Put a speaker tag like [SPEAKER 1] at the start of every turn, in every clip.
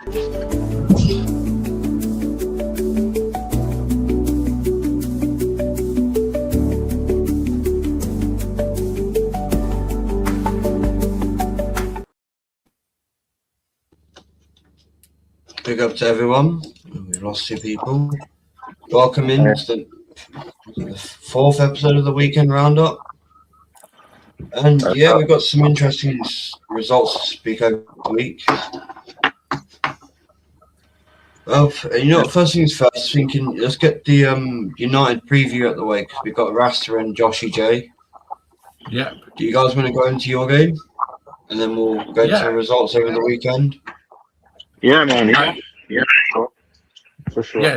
[SPEAKER 1] Big up to everyone. We lost 2 people. Welcome in to the 4th episode of the Weekend Roundup. And yeah, we've got some interesting results to speak over the week. Well, first things first, thinking let's get the United preview out the way because we've got Rasta and Joshy J.
[SPEAKER 2] Yeah.
[SPEAKER 1] Do you guys want to go into your game? And then we'll go into the results over the weekend?
[SPEAKER 3] Yeah, man. Yeah, for sure.
[SPEAKER 2] Yeah,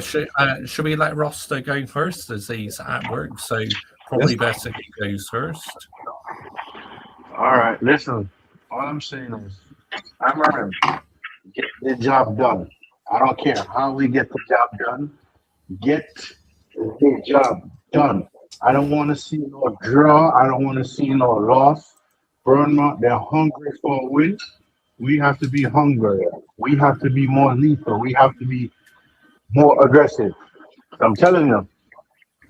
[SPEAKER 2] should we let Roster go first as he's at work? So probably best if he goes first.
[SPEAKER 3] All right, listen. All I'm saying is, I'm running. Get the job done. I don't care how we get the job done. Get the job done. I don't want to see no draw. I don't want to see no loss. Bournemouth, they're hungry for a win. We have to be hungrier. We have to be more lethal. We have to be more aggressive. I'm telling you,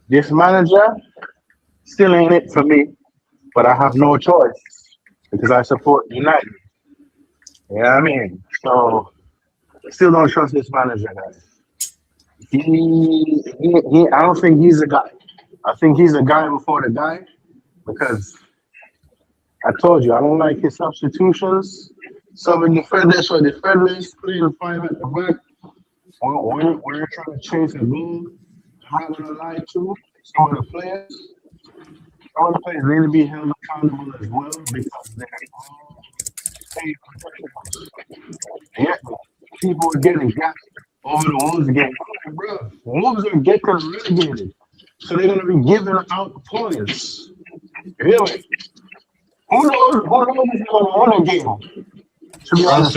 [SPEAKER 3] this manager still ain't it for me, but I have no choice because I support United. Yeah, I mean, so still don't trust this manager, guys. He I don't think he's a guy. I think he's a guy before the guy because I told you I don't like his substitutions. Some in the defenders for defenders, playing 5 at the back. We're trying to chase a goal. I'm not gonna lie to some of the players. Some of the players need to be held accountable as well because they're all paid professionals. Yeah, people are getting gapped over the Wolves again. Bro, Wolves are getting relegated, so they're gonna be giving out points. Really? Who knows who's gonna win a game? To be honest,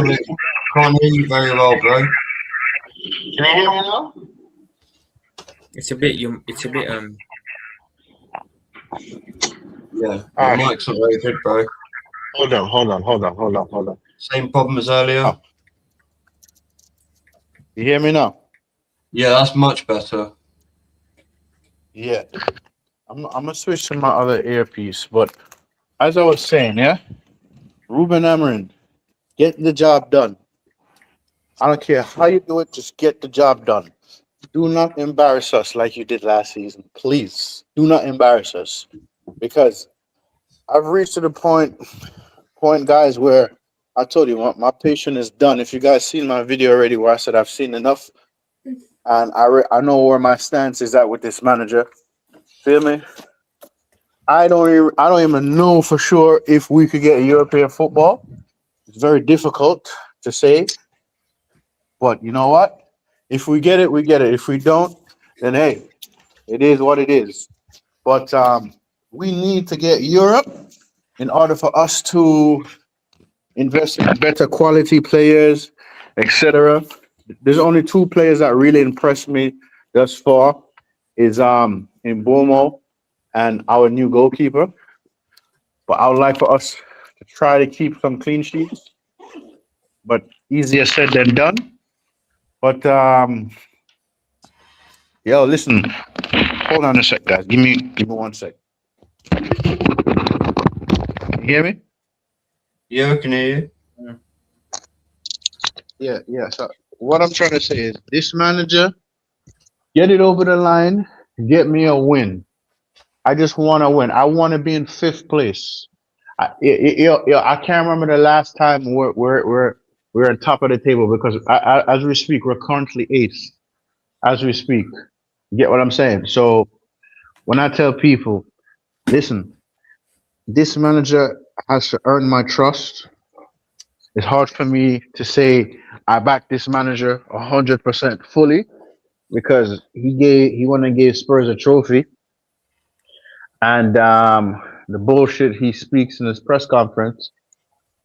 [SPEAKER 1] can't hear you very well, bro.
[SPEAKER 3] Can you hear me now?
[SPEAKER 4] It's a bit
[SPEAKER 1] Yeah.
[SPEAKER 3] Alright.
[SPEAKER 1] Mike's not very good, bro.
[SPEAKER 3] Hold on.
[SPEAKER 1] Same problem as earlier.
[SPEAKER 3] Oh. You hear me now?
[SPEAKER 1] Yeah, that's much better.
[SPEAKER 3] Yeah. I'm gonna switch to my other earpiece, but as I was saying, yeah, Ruben Amorim, get the job done. I don't care how you do it, just get the job done. Do not embarrass us like you did last season. Please do not embarrass us. Because I've reached to the point, guys, where I told you my patience is done. If you guys seen my video already where I said I've seen enough, and I know where my stance is at with this manager. Feel me? I don't even know for sure if we could get European football. It's very difficult to say. But you know what? If we get it, we get it. If we don't, then hey, it is what it is. But we need to get Europe in order for us to invest in better quality players, etc. There's only 2 players that really impressed me thus far is in Bomo and our new goalkeeper. But I would like for us to try to keep some clean sheets. But easier said than done. But yo, listen. Hold on a sec, guys. Give me 1 sec. Can you hear me?
[SPEAKER 1] Yeah, I can hear you.
[SPEAKER 3] Yeah. So what I'm trying to say is this manager, get it over the line, get me a win. I just want to win. I want to be in 5th place. I can't remember the last time we're on top of the table because as we speak, we're currently 8th. As we speak, you get what I'm saying? So when I tell people, listen, this manager has to earn my trust. It's hard for me to say I back this manager 100% fully because he went and gave Spurs a trophy, and the bullshit he speaks in his press conference.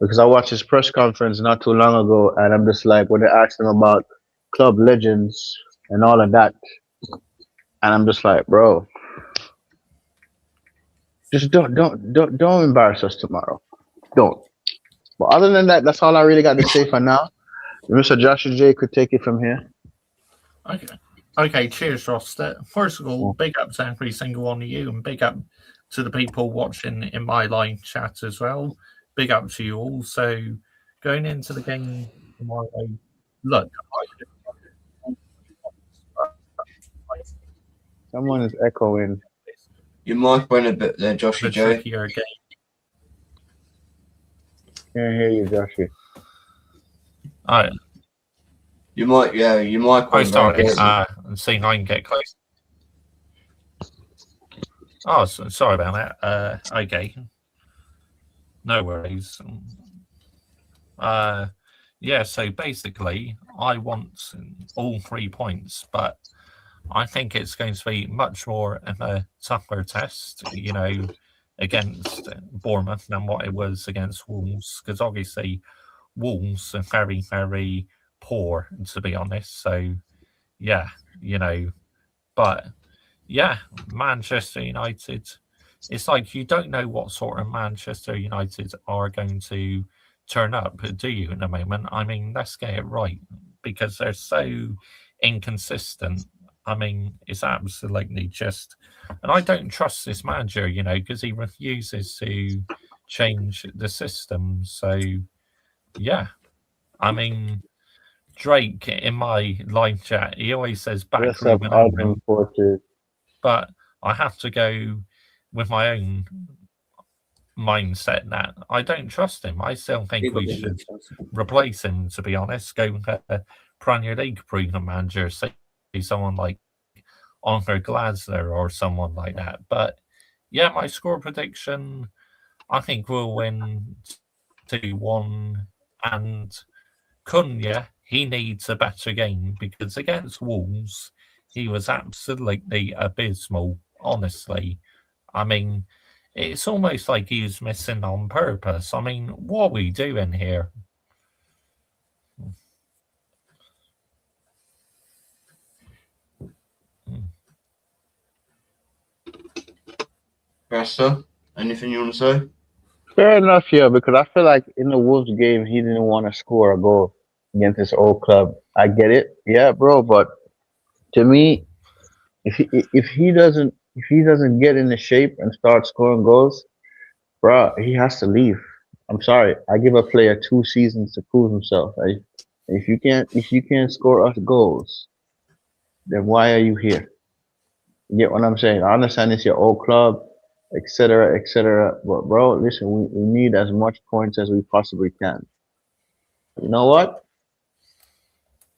[SPEAKER 3] Because I watched his press conference not too long ago, and I'm just like, when they asked him about club legends and all of that, and I'm just like, bro, just don't embarrass us tomorrow. Don't. But other than that, that's all I really got to say for now. Mr. Joshua J could take it from here.
[SPEAKER 2] Okay, cheers, Roster. First of all, big up to every single one of you, and big up to the people watching in my live chat as well. Big up to you all. So, going into the game tomorrow, look,
[SPEAKER 3] Someone is echoing.
[SPEAKER 1] Your mic went a bit there, Joshua
[SPEAKER 2] the
[SPEAKER 1] J.
[SPEAKER 2] trickier game.
[SPEAKER 3] Can't hear you, Joshua.
[SPEAKER 2] All right.
[SPEAKER 1] Your mic, yeah, your mic
[SPEAKER 2] Oh,
[SPEAKER 1] went
[SPEAKER 2] sorry.
[SPEAKER 1] very
[SPEAKER 2] And seeing I can get close. Oh, sorry about that. Okay. No worries. Yeah, so basically, I want all 3 points, but I think it's going to be much more of a tougher test, you know, against Bournemouth than what it was against Wolves, because obviously Wolves are very, very poor, to be honest. So, yeah, you know, but yeah, Manchester United, it's like you don't know what sort of Manchester United are going to turn up, do you, in a moment? I mean, let's get it right, because they're so inconsistent. I mean, it's absolutely just, and I don't trust this manager, you know, because he refuses to change the system. So, yeah, I mean, Drake in my live chat, he always says
[SPEAKER 3] Yes, I've
[SPEAKER 2] backroom and over,
[SPEAKER 3] Porter.
[SPEAKER 2] but I have to go with my own mindset that I don't trust him. I still think we should replace him, to be honest. Go with a Premier League proven manager, say someone like Andre Glasner or someone like that. But yeah, my score prediction, I think we'll win 2-1. And Cunha, he needs a better game, because against Wolves, he was absolutely abysmal, honestly. I mean, it's almost like he was missing on purpose. I mean, what are we doing here?
[SPEAKER 1] Rasta, anything you want to say?
[SPEAKER 3] Fair enough, yeah, because I feel like in the Wolves game, he didn't want to score a goal against his old club. I get it, yeah, bro, but to me, if he doesn't get into shape and start scoring goals, bro, he has to leave. I'm sorry, I give a player 2 seasons to prove himself. If you can't score us goals, then why are you here? You get what I'm saying? I understand it's your old club, etc., etc. But bro, listen, we need as much points as we possibly can. You know what?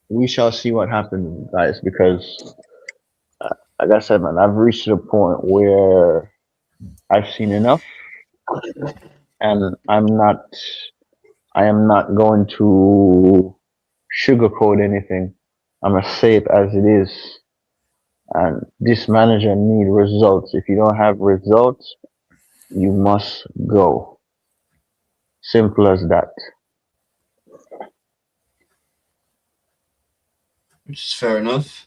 [SPEAKER 3] We shall see what happens, guys. Because, like I said, man, I've reached a point where I've seen enough, and I am not going to sugarcoat anything. I'm gonna say it as it is. And this manager need results. If you don't have results, you must go. Simple as that.
[SPEAKER 1] Which is fair enough.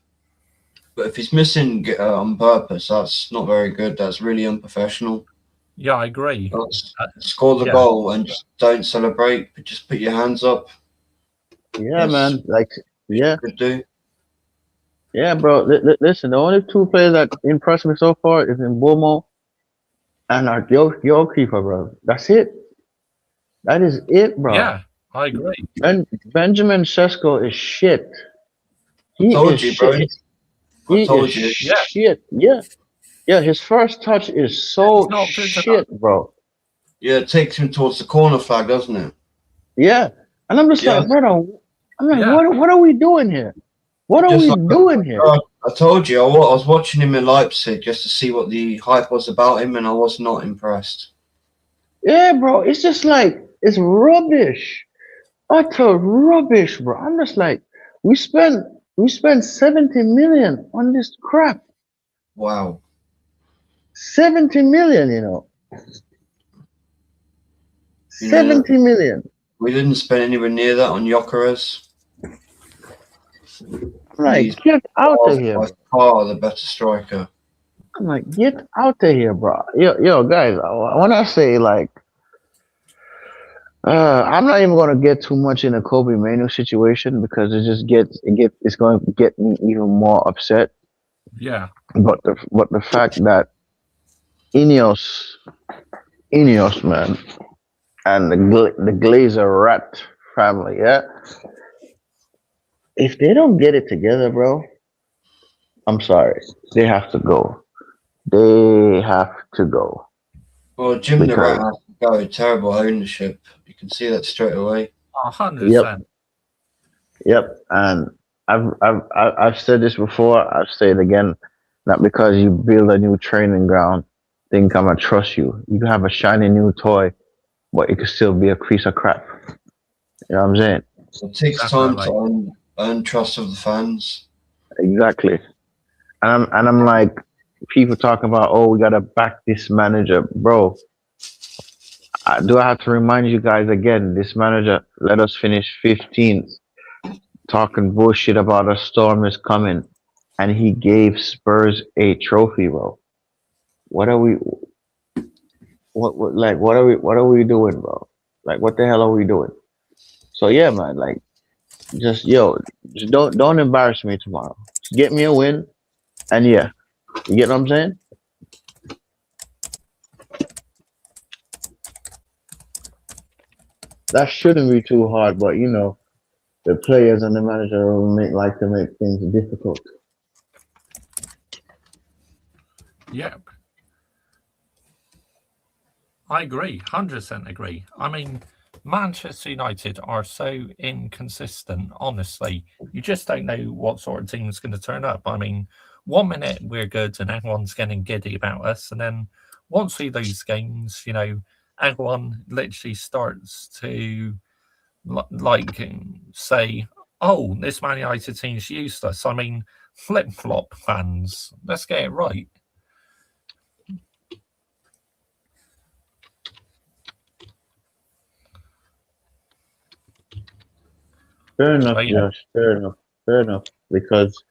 [SPEAKER 1] But if he's missing on purpose, that's not very good. That's really unprofessional.
[SPEAKER 2] Yeah, I agree.
[SPEAKER 1] Score the goal and just don't celebrate, but just put your hands up.
[SPEAKER 3] Yeah, man. Like, yeah.
[SPEAKER 1] Could do.
[SPEAKER 3] Yeah, bro. Listen, the only 2 players that impressed me so far is Mbomo and our goalkeeper, bro. That's it. That is it, bro.
[SPEAKER 2] Yeah, I agree.
[SPEAKER 3] Benjamin Sesko is shit.
[SPEAKER 1] I told you, bro.
[SPEAKER 3] He is shit. Yeah. Yeah, his first touch is so shit, bro.
[SPEAKER 1] Yeah, it takes him towards the corner flag, doesn't it?
[SPEAKER 3] Yeah. And I'm just like, brother, what are we doing here? What are we doing here?
[SPEAKER 1] I told you, I was watching him in Leipzig just to see what the hype was about him, and I was not impressed.
[SPEAKER 3] Yeah, bro. It's just like, it's rubbish. Utter rubbish, bro. I'm just like, we spent 70 million on this crap.
[SPEAKER 1] Wow.
[SPEAKER 3] 70 million, you know. 70 million.
[SPEAKER 1] We didn't spend anywhere near that on Gyökeres.
[SPEAKER 3] I'm like, get out of here.
[SPEAKER 1] By far the better striker.
[SPEAKER 3] I'm like, get out of here, bro. Yo, guys, when I say like,
[SPEAKER 5] I'm not even gonna get too much in a Kobe Manu situation because it's going to get me even more upset.
[SPEAKER 2] Yeah.
[SPEAKER 5] But the fact that Ineos, Ineos man, and the Glazer Rat family, yeah, if they don't get it together, bro, I'm sorry, they have to go. They have to go
[SPEAKER 1] Well, Jim the Rat
[SPEAKER 5] because
[SPEAKER 1] has to go. Terrible ownership. You can see that straight away.
[SPEAKER 2] 100%.
[SPEAKER 5] yep, and I've said this before. I've said it again. Not because you build a new training ground, think I'm gonna trust you. You can have a shiny new toy, but it could still be a piece of crap. You know what I'm saying?
[SPEAKER 1] It takes time
[SPEAKER 2] Definitely.
[SPEAKER 1] to earn trust of the fans.
[SPEAKER 5] Exactly. And I'm like, people talk about, oh, we gotta back this manager, bro. Do I have to remind you guys again? This manager let us finish 15th, talking bullshit about a storm is coming, and he gave Spurs a trophy, bro. What are we? What are we doing, bro? Like, what the hell are we doing? So yeah, man, like, just don't embarrass me tomorrow. Just get me a win, and yeah, you get what I'm saying? That shouldn't be too hard, but the players and the manager will like to make things difficult.
[SPEAKER 2] Yep. I agree. 100% agree. I mean, Manchester United are so inconsistent, honestly. You just don't know what sort of team is going to turn up. I mean, 1 minute we're good and everyone's getting giddy about us. And then once we lose games, everyone literally starts to say, oh, this Man United team's useless. I mean, flip flop fans. Let's get it right.
[SPEAKER 5] Fair enough,
[SPEAKER 2] So,
[SPEAKER 5] Josh. Fair enough. Fair enough. Because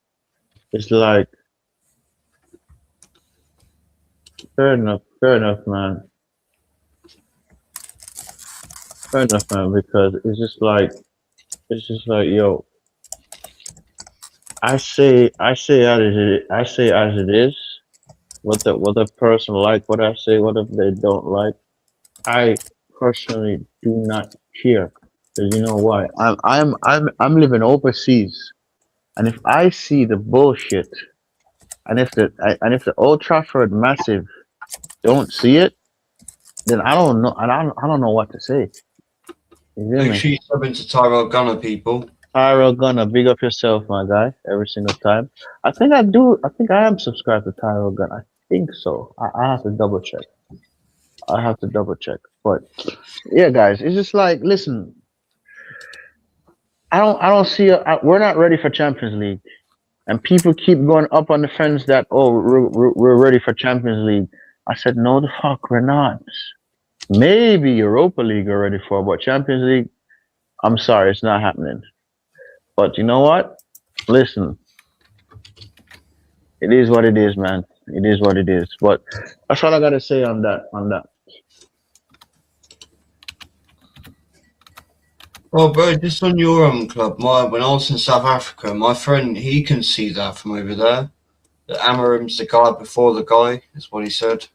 [SPEAKER 5] it's like, fair enough. Fair enough, man. Fair enough, man. Because it's just like, yo, I say as it is. What the person like, what I say, what if they don't like. I personally do not care. Because you know why? I'm living overseas, and if I see the bullshit, and if the Old Trafford massive don't see it, then I don't know, and I don't know what to say. You feel
[SPEAKER 1] Make
[SPEAKER 5] me?
[SPEAKER 1] sure you sub into Tyrell Gunner, people.
[SPEAKER 5] Tyrell Gunner, big up yourself, my guy. Every single time. I think I do. I think I am subscribed to Tyrell Gunner. I think so. I have to double check. I have to double check. But yeah, guys, it's just like, listen. I don't see. We're not ready for Champions League, and people keep going up on the fence that, oh, we're ready for Champions League. I said, no, the fuck, we're not. Maybe Europa League we're ready for, but Champions League, I'm sorry, it's not happening. But you know what? Listen, it is what it is, man. It is what it is. But that's all I gotta say on that.
[SPEAKER 1] Well, bro, just on your club, when I was in South Africa, my friend, he can see that from over there. That Amarim's the guy before the guy, is what he said.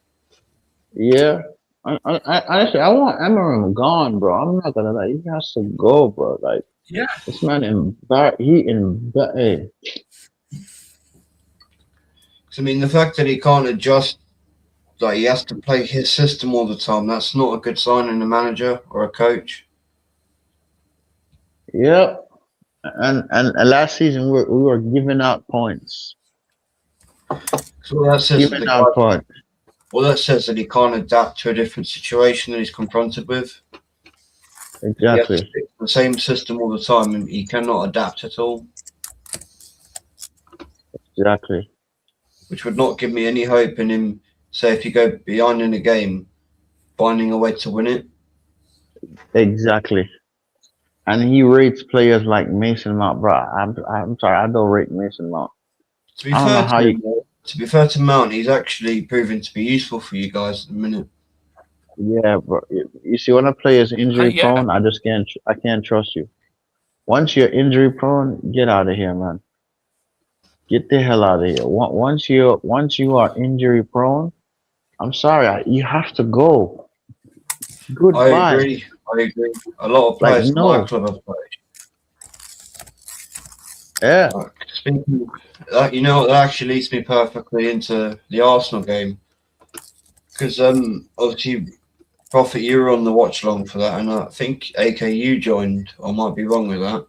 [SPEAKER 5] Yeah. Honestly, I want Amarim gone, bro. I'm not gonna lie. He has to go, bro. Like,
[SPEAKER 2] yeah.
[SPEAKER 5] this man hey.
[SPEAKER 1] I mean, the fact that he can't adjust, like he has to play his system all the time, that's not a good sign in a manager or a coach.
[SPEAKER 5] Yep. And last season we were giving out points.
[SPEAKER 1] So that says
[SPEAKER 5] Giving out points.
[SPEAKER 1] Well, that says that he can't adapt to a different situation that he's confronted with.
[SPEAKER 5] Exactly.
[SPEAKER 1] He has to stick to the same system all the time, and he cannot adapt at all.
[SPEAKER 5] Exactly.
[SPEAKER 1] Which would not give me any hope in him. Say, if you go behind in a game, finding a way to win it.
[SPEAKER 5] Exactly. And he rates players like Mason Mount, bro. I'm sorry, I don't rate Mason Mount.
[SPEAKER 1] To be fair to Mount, he's actually proving to be useful for you guys at the minute.
[SPEAKER 5] Yeah, bro. You see, when a player is injury
[SPEAKER 2] Yeah,
[SPEAKER 5] prone, I can't trust you. Once you're injury prone, get out of here, man. Get the hell out of here. Once you are injury prone, I'm sorry, you have to go.
[SPEAKER 1] I
[SPEAKER 5] Goodbye.
[SPEAKER 1] agree. I agree. A lot of
[SPEAKER 5] Like
[SPEAKER 1] players at my
[SPEAKER 5] no.
[SPEAKER 1] club have played.
[SPEAKER 5] Yeah.
[SPEAKER 1] Speaking, that actually leads me perfectly into the Arsenal game because obviously, Prophet, you were on the watch long for that, and I think AKU joined. I might be wrong with that.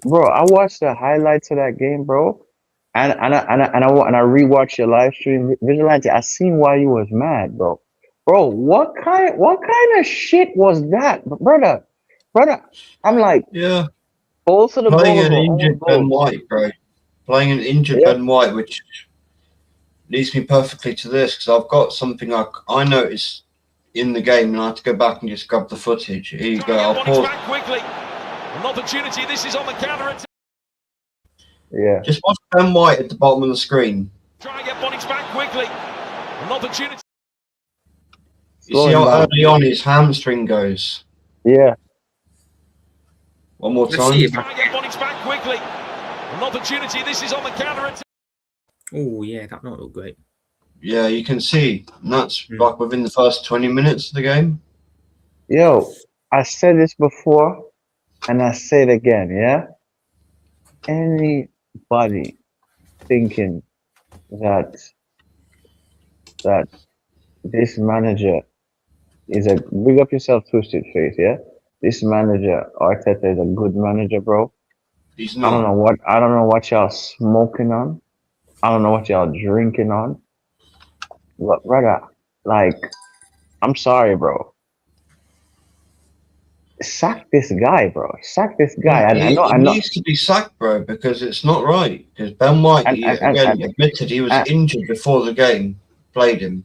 [SPEAKER 5] Bro, I watched the highlights of that game, bro. And I rewatched your live stream, Vigilante. I seen why you was mad, bro. Bro, what kind of shit was that, brother? Brother, I'm like,
[SPEAKER 1] Yeah,
[SPEAKER 5] both of the
[SPEAKER 1] playing
[SPEAKER 5] goals
[SPEAKER 1] an
[SPEAKER 5] were own
[SPEAKER 1] injured Ben
[SPEAKER 5] goals.
[SPEAKER 1] White, bro. Playing an injured
[SPEAKER 5] Yeah,
[SPEAKER 1] Ben White, which leads me perfectly to this because I've got something I noticed in the game, and I had to go back and just grab the footage. Here you go. I'll pause.
[SPEAKER 6] Back quickly. An opportunity. This is on the counter attack.
[SPEAKER 5] yeah.
[SPEAKER 1] Just watch Ben White at the bottom of the screen.
[SPEAKER 6] Try and get Bonix back quickly. An opportunity.
[SPEAKER 1] You see how early on his hamstring goes.
[SPEAKER 5] Yeah.
[SPEAKER 1] One more
[SPEAKER 4] Let's see
[SPEAKER 1] time.
[SPEAKER 4] it
[SPEAKER 6] Try and get Bonix back quickly. An opportunity. This is on the counter attack.
[SPEAKER 4] Oh yeah, that not look great.
[SPEAKER 1] Yeah, you can see. And that's like within the first 20 minutes of the game.
[SPEAKER 5] Yo, I said this before, and I say it again, yeah? Anybody thinking that this manager is a big up yourself, twisted face, yeah? This manager, Arteta, is a good manager, bro.
[SPEAKER 1] He's
[SPEAKER 5] I don't
[SPEAKER 1] not.
[SPEAKER 5] know what y'all smoking on. I don't know what y'all drinking on. But brother, like, I'm sorry, bro. Sack this guy, bro. Sack this guy.
[SPEAKER 1] He needs to be sacked, bro, because it's not right. Because Ben White,
[SPEAKER 5] And
[SPEAKER 1] again, admitted he was
[SPEAKER 5] and,
[SPEAKER 1] injured before the game. Played him.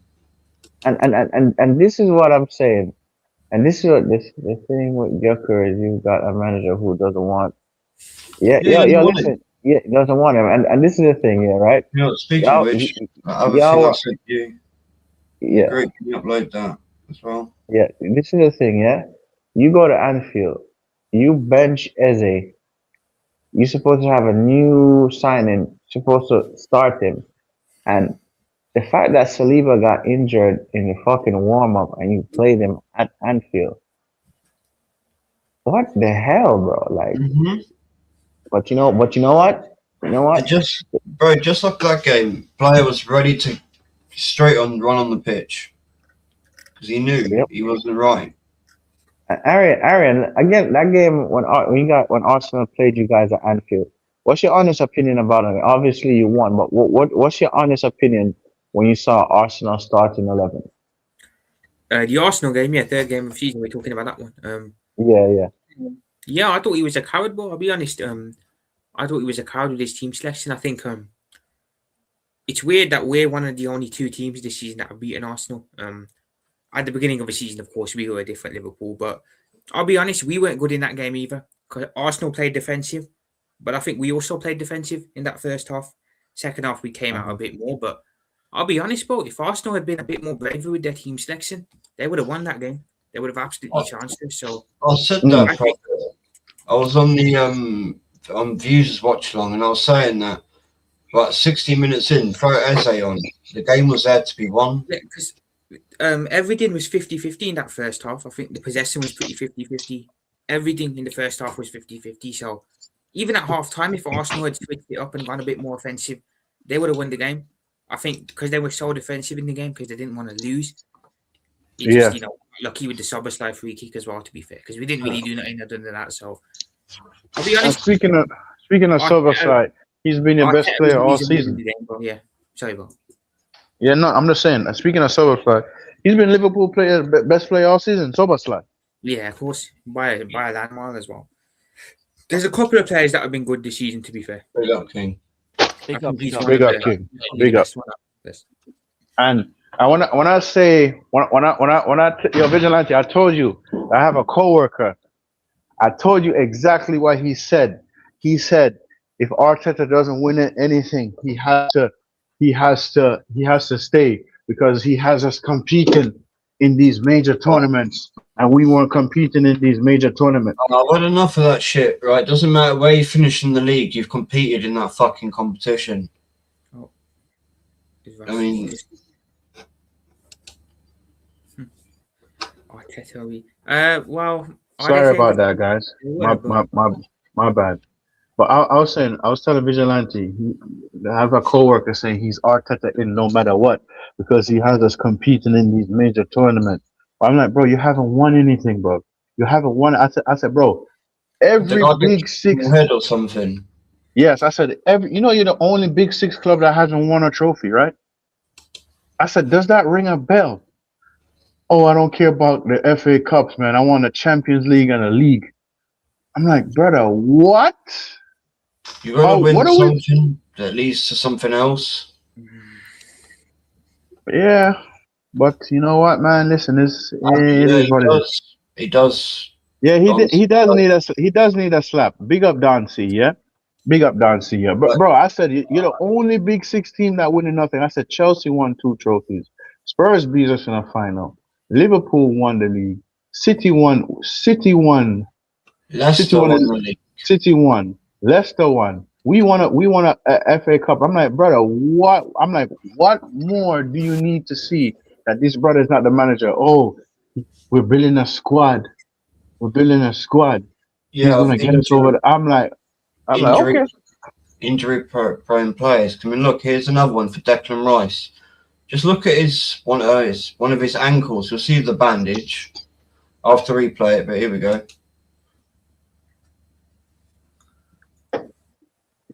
[SPEAKER 5] and this is what I'm saying. And this is what the thing with Göker is you've got a manager who doesn't want. Yeah,
[SPEAKER 1] Yeah, he doesn't want
[SPEAKER 5] listen.
[SPEAKER 1] him.
[SPEAKER 5] Yeah, doesn't want him. And this is the thing, yeah, right?
[SPEAKER 1] You know, speaking of
[SPEAKER 5] Y'all,
[SPEAKER 1] which, the other thing I
[SPEAKER 5] y'all,
[SPEAKER 1] said to you,
[SPEAKER 5] yeah,
[SPEAKER 1] great, can you upload that as well?
[SPEAKER 5] yeah. This is the thing, yeah. You go to Anfield, you bench Eze. You're supposed to have a new signing, supposed to start him, and the fact that Saliba got injured in the fucking warm up and you played him at Anfield, what the hell, bro? Like, but you know what? You know what?
[SPEAKER 1] Just like that game, player was ready to straight on run on the pitch because he knew
[SPEAKER 5] Yep.
[SPEAKER 1] he wasn't right.
[SPEAKER 5] Arian, again, that game when Arsenal played you guys at Anfield, what's your honest opinion about it? Obviously, you won, but what's your honest opinion when you saw Arsenal starting 11?
[SPEAKER 4] The Arsenal game, yeah, third game of the season. We're talking about that one.
[SPEAKER 5] Yeah.
[SPEAKER 4] Yeah, I thought he was a coward, bro. I'll be honest. I thought he was a coward with his team selection. I think it's weird that we're one of the only two teams this season that have beaten Arsenal. At the beginning of the season, of course, we were a different Liverpool, but I'll be honest, we weren't good in that game either. Because Arsenal played defensive, but I think we also played defensive in that first half. Second half, we came out a bit more, but I'll be honest, bro. If Arsenal had been a bit more braver with their team selection, they would have won that game. They would have absolutely chanced us. So
[SPEAKER 1] I said that. I was on the on Views watch along, and I was saying that about 60 minutes in, throw Eze on. The game was there to be won.
[SPEAKER 4] yeah, because everything was 50-50 in that first half. I think the possession was pretty 50-50. Everything in the first half was 50-50. So even at half time, if Arsenal had switched it up and gone a bit more offensive, they would have won the game. I think because they were so defensive in the game because they didn't want to lose. It just, lucky with the Soboslai free kick as well, to be fair, because we didn't really do nothing other than that. So I'll be honest.
[SPEAKER 5] Speaking of Soboslai, he's been your best player all season.
[SPEAKER 4] Yeah, sorry, bro.
[SPEAKER 5] Yeah, no, I'm just saying. Speaking of Soboslai, he's been Liverpool best player all season. Soboslai.
[SPEAKER 4] Yeah, of course, by a landmine as well. There's a couple of players that have been good this season, to be fair.
[SPEAKER 1] Big up, King.
[SPEAKER 5] Big up, King. Big up. And when I your Vigilante, I told you I have a coworker. I told you exactly what he said. He said if Arteta doesn't win anything, he has to stay because he has us competing in these major tournaments, and we weren't competing in these major tournaments.
[SPEAKER 1] I've had enough of that shit, right? Doesn't matter where you finish in the league, you've competed in that fucking competition. I mean,
[SPEAKER 4] well,
[SPEAKER 5] Sorry about that, guys. My bad. But I was saying, I was telling Vigilante, I have a coworker saying he's Arteta in no matter what because he has us competing in these major tournaments. I'm like, bro, you haven't won anything, bro. You haven't won. I said, bro, every big six
[SPEAKER 1] head or something.
[SPEAKER 5] Yes, I said you're the only big six club that hasn't won a trophy, right? I said, does that ring a bell? Oh, I don't care about the FA Cups, man. I want the Champions League and a league. I'm like, brother, what?
[SPEAKER 1] You gotta win something that leads to something else.
[SPEAKER 5] Yeah, but you know what, man? Listen, it is what it is.
[SPEAKER 1] He does.
[SPEAKER 5] Yeah, he does need a slap. Big up Dancy, yeah. Big up Dancy, yeah. But bro, I said you're the only big six team that winning nothing. I said Chelsea won 2 trophies. Spurs beat us in a final. Liverpool won the league. City won.
[SPEAKER 1] Leicester won the league.
[SPEAKER 5] City won. Leicester won. We won a FA Cup. I'm like, brother, what? I'm like, what more do you need to see that this brother is not the manager? Oh, we're building a squad. We're building a squad.
[SPEAKER 1] Yeah,
[SPEAKER 5] he's gonna get us over. I'm like, okay.
[SPEAKER 1] Injury-prone players. I mean, look, here's another one for Declan Rice. Just look at one of his ankles. You'll see the bandage. I'll have to replay it, but here we go.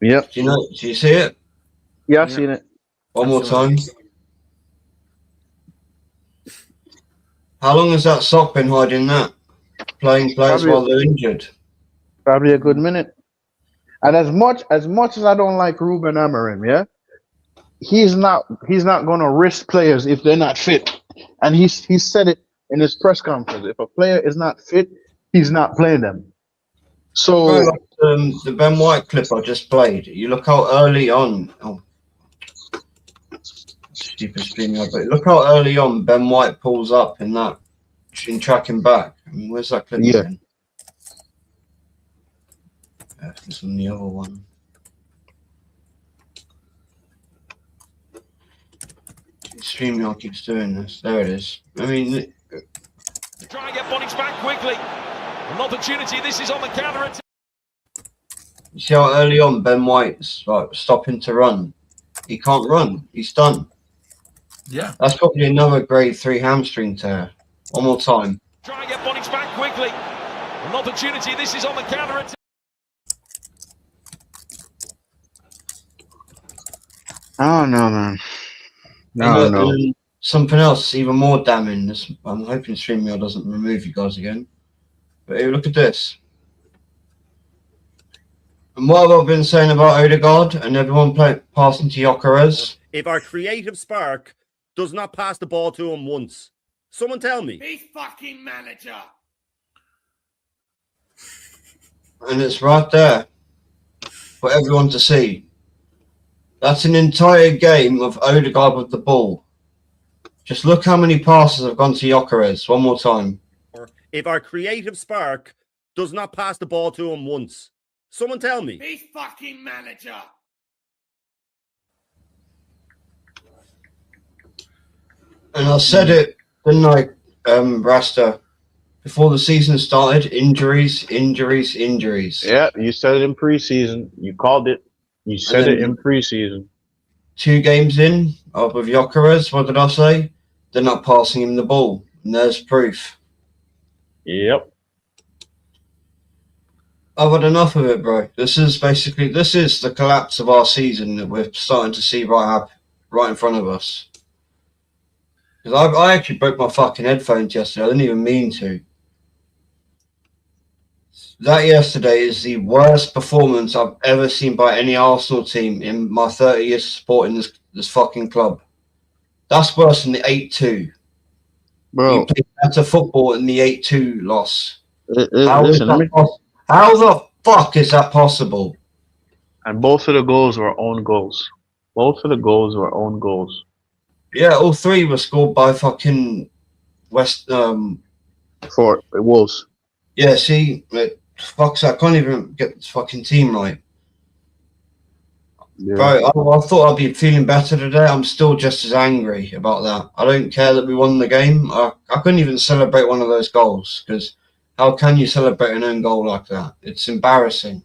[SPEAKER 5] Yep.
[SPEAKER 1] Do you see it?
[SPEAKER 5] Yeah, I've seen it.
[SPEAKER 1] One more time. How long has that sock been hiding that? Playing players while they're injured.
[SPEAKER 5] Probably a good minute. And as much as I don't like Ruben Amorim, yeah, he's not gonna risk players if they're not fit. And he said it in his press conference. If a player is not fit, he's not playing them. So
[SPEAKER 1] the Ben White clip I just played, you look how early on stupid streaming, but look how early on Ben White pulls up in tracking back. I mean, where's that clip again? It's on the other one. StreamYard keeps doing this. There it is. I mean,
[SPEAKER 6] try and get Bonnie's back quickly. An opportunity. This is on the counter attack.
[SPEAKER 1] You see how early on Ben White's stopping to run. He can't run. He's done.
[SPEAKER 2] Yeah.
[SPEAKER 1] That's probably another grade 3 hamstring tear. One more time.
[SPEAKER 6] Try and get Bonnie's back quickly. An opportunity. This is on the counter attack.
[SPEAKER 5] I don't know, man. No.
[SPEAKER 1] Something else even more damning. I'm hoping StreamYard doesn't remove you guys again. But here, look at this. And what have I been saying about Odegaard and everyone passing to Gyökeres?
[SPEAKER 7] If our creative spark does not pass the ball to him once, someone tell me.
[SPEAKER 6] Be fucking manager.
[SPEAKER 1] And it's right there for everyone to see. That's an entire game of Odegaard with the ball. Just look how many passes have gone to Gyökeres. One more time.
[SPEAKER 7] If our creative spark does not pass the ball to him once, someone tell me.
[SPEAKER 6] Be fucking manager.
[SPEAKER 1] And I said it, didn't I, Rasta? Before the season started, injuries.
[SPEAKER 5] Yeah, you said it in preseason. You called it. You said it in preseason.
[SPEAKER 1] 2 games in with Gyökeres, what did I say? They're not passing him the ball. And there's proof.
[SPEAKER 5] Yep.
[SPEAKER 1] I've had enough of it, bro. This is the collapse of our season that we're starting to see right in front of us. Because I actually broke my fucking headphones yesterday. I didn't even mean to. That yesterday is the worst performance I've ever seen by any Arsenal team in my 30 years supporting this fucking club. That's worse than the 8-2.
[SPEAKER 5] Bro.
[SPEAKER 1] You played better football in the 8-2 loss. How the fuck is that possible?
[SPEAKER 5] And both of the goals were own goals. Both of the goals were own goals.
[SPEAKER 1] Yeah, all 3 were scored by fucking West.
[SPEAKER 5] For Wolves.
[SPEAKER 1] Yeah, see, fucks, I can't even get this fucking team right.
[SPEAKER 5] Yeah.
[SPEAKER 1] Bro, I thought I'd be feeling better today. I'm still just as angry about that. I don't care that we won the game. I couldn't even celebrate one of those goals because how can you celebrate an own goal like that? It's embarrassing.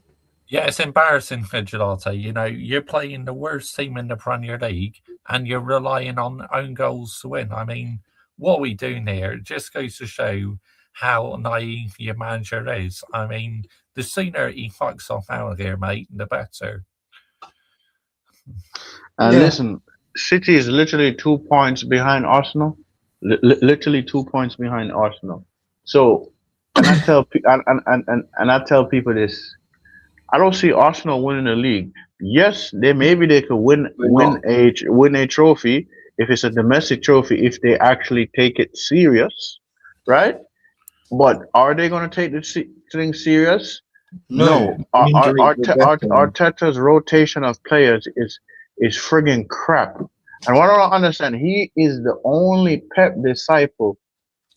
[SPEAKER 2] Yeah, it's embarrassing for Gelati. You know, you're playing the worst team in the Premier League and you're relying on own goals to win. I mean, what are we doing here? It just goes to show how naive your manager is. I mean, the sooner he fucks off out of here, mate, the better.
[SPEAKER 5] And
[SPEAKER 1] Yeah.
[SPEAKER 5] listen, City is literally 2 points behind Arsenal. Literally 2 points behind Arsenal. So, and I tell and I tell people this. I don't see Arsenal winning the league. Yes, they could win a trophy if it's a domestic trophy if they actually take it serious, right? But are they going to take the thing serious? No.
[SPEAKER 1] Injuries will get them.
[SPEAKER 5] Arteta's rotation of players is friggin' crap. And what I don't understand, he is the only Pep disciple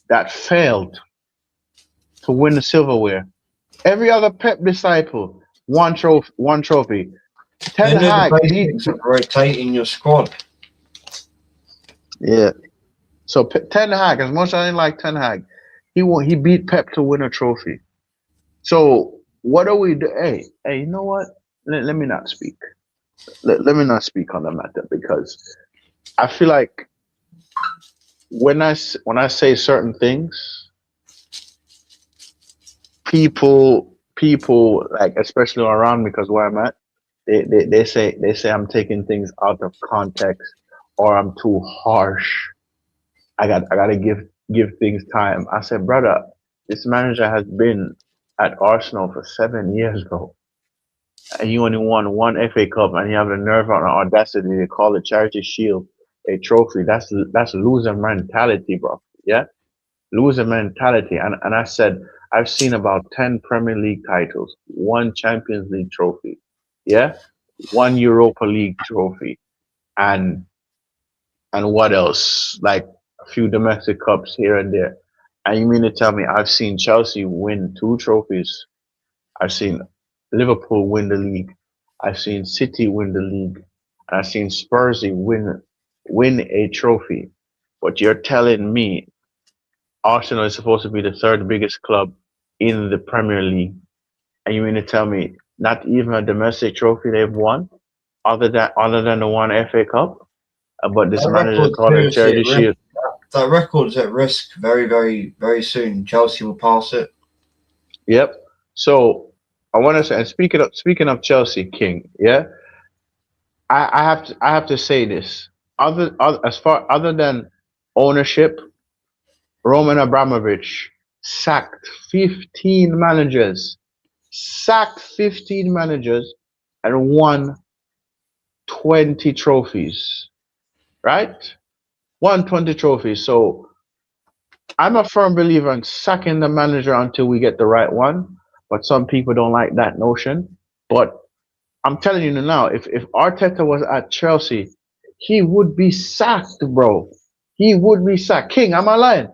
[SPEAKER 5] that failed to win the silverware. Every other Pep disciple one trophy.
[SPEAKER 1] They
[SPEAKER 5] Ten
[SPEAKER 1] know
[SPEAKER 5] Hag,
[SPEAKER 1] the basics of rotating your squad.
[SPEAKER 5] yeah. So Ten Hag, as much as I didn't like Ten Hag, he beat Pep to win a trophy. So what do we do? Hey, you know what? Let me not speak. Let me not speak on the matter because I feel like when I say certain things, people like especially around me because where I'm at, they say I'm taking things out of context or I'm too harsh. I gotta give things time. I said, brother, this manager has been at Arsenal for 7 years, bro. And you only won one FA Cup, and you have the nerve and audacity to call the Charity Shield a trophy. That's loser mentality, bro. Yeah, loser mentality. And I said I've seen about 10 Premier League titles, one Champions League trophy, yeah, one Europa League trophy, and what else? Like a few domestic cups here and there. And you mean to tell me I've seen Chelsea win 2 trophies? I've seen Liverpool win the league. I've seen City win the league. And I've seen Spursy win a trophy. But you're telling me Arsenal is supposed to be the 3rd biggest club in the Premier League, and you mean to tell me not even a domestic trophy they've won, other than the one FA Cup? But this manager called it Charity Shield.
[SPEAKER 1] That record's at risk very, very, very soon. Chelsea will pass it.
[SPEAKER 5] Yep. So I want to say, and speaking of Chelsea, King, yeah, I have to say this. Other than ownership, Roman Abramovich sacked 15 managers, and won 20 trophies. Right? Won 20 trophies. So I'm a firm believer in sacking the manager until we get the right one. But some people don't like that notion. But I'm telling you now, if Arteta was at Chelsea, he would be sacked, bro. He would be sacked. King, am I lying?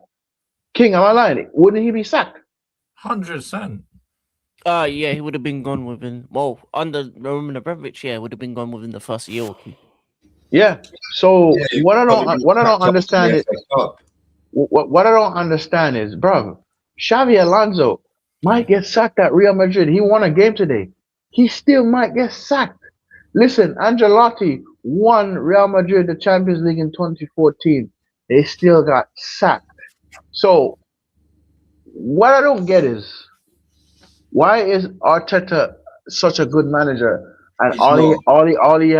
[SPEAKER 5] Wouldn't he be sacked?
[SPEAKER 2] 100%.
[SPEAKER 8] Yeah, he would have been gone within. Well, under Roman Abramovich, yeah, would have been gone within the first year or two.
[SPEAKER 5] Yeah. So
[SPEAKER 1] Yeah,
[SPEAKER 5] what I don't understand is
[SPEAKER 1] Cup.
[SPEAKER 5] what I don't understand is, bro, Xavi Alonso might get sacked at Real Madrid. He won a game today. He still might get sacked. Listen, Ancelotti won Real Madrid the Champions League in 2014. They still got sacked. So what I don't get is why is Arteta such a good manager and
[SPEAKER 1] He's
[SPEAKER 5] all
[SPEAKER 1] not.
[SPEAKER 5] he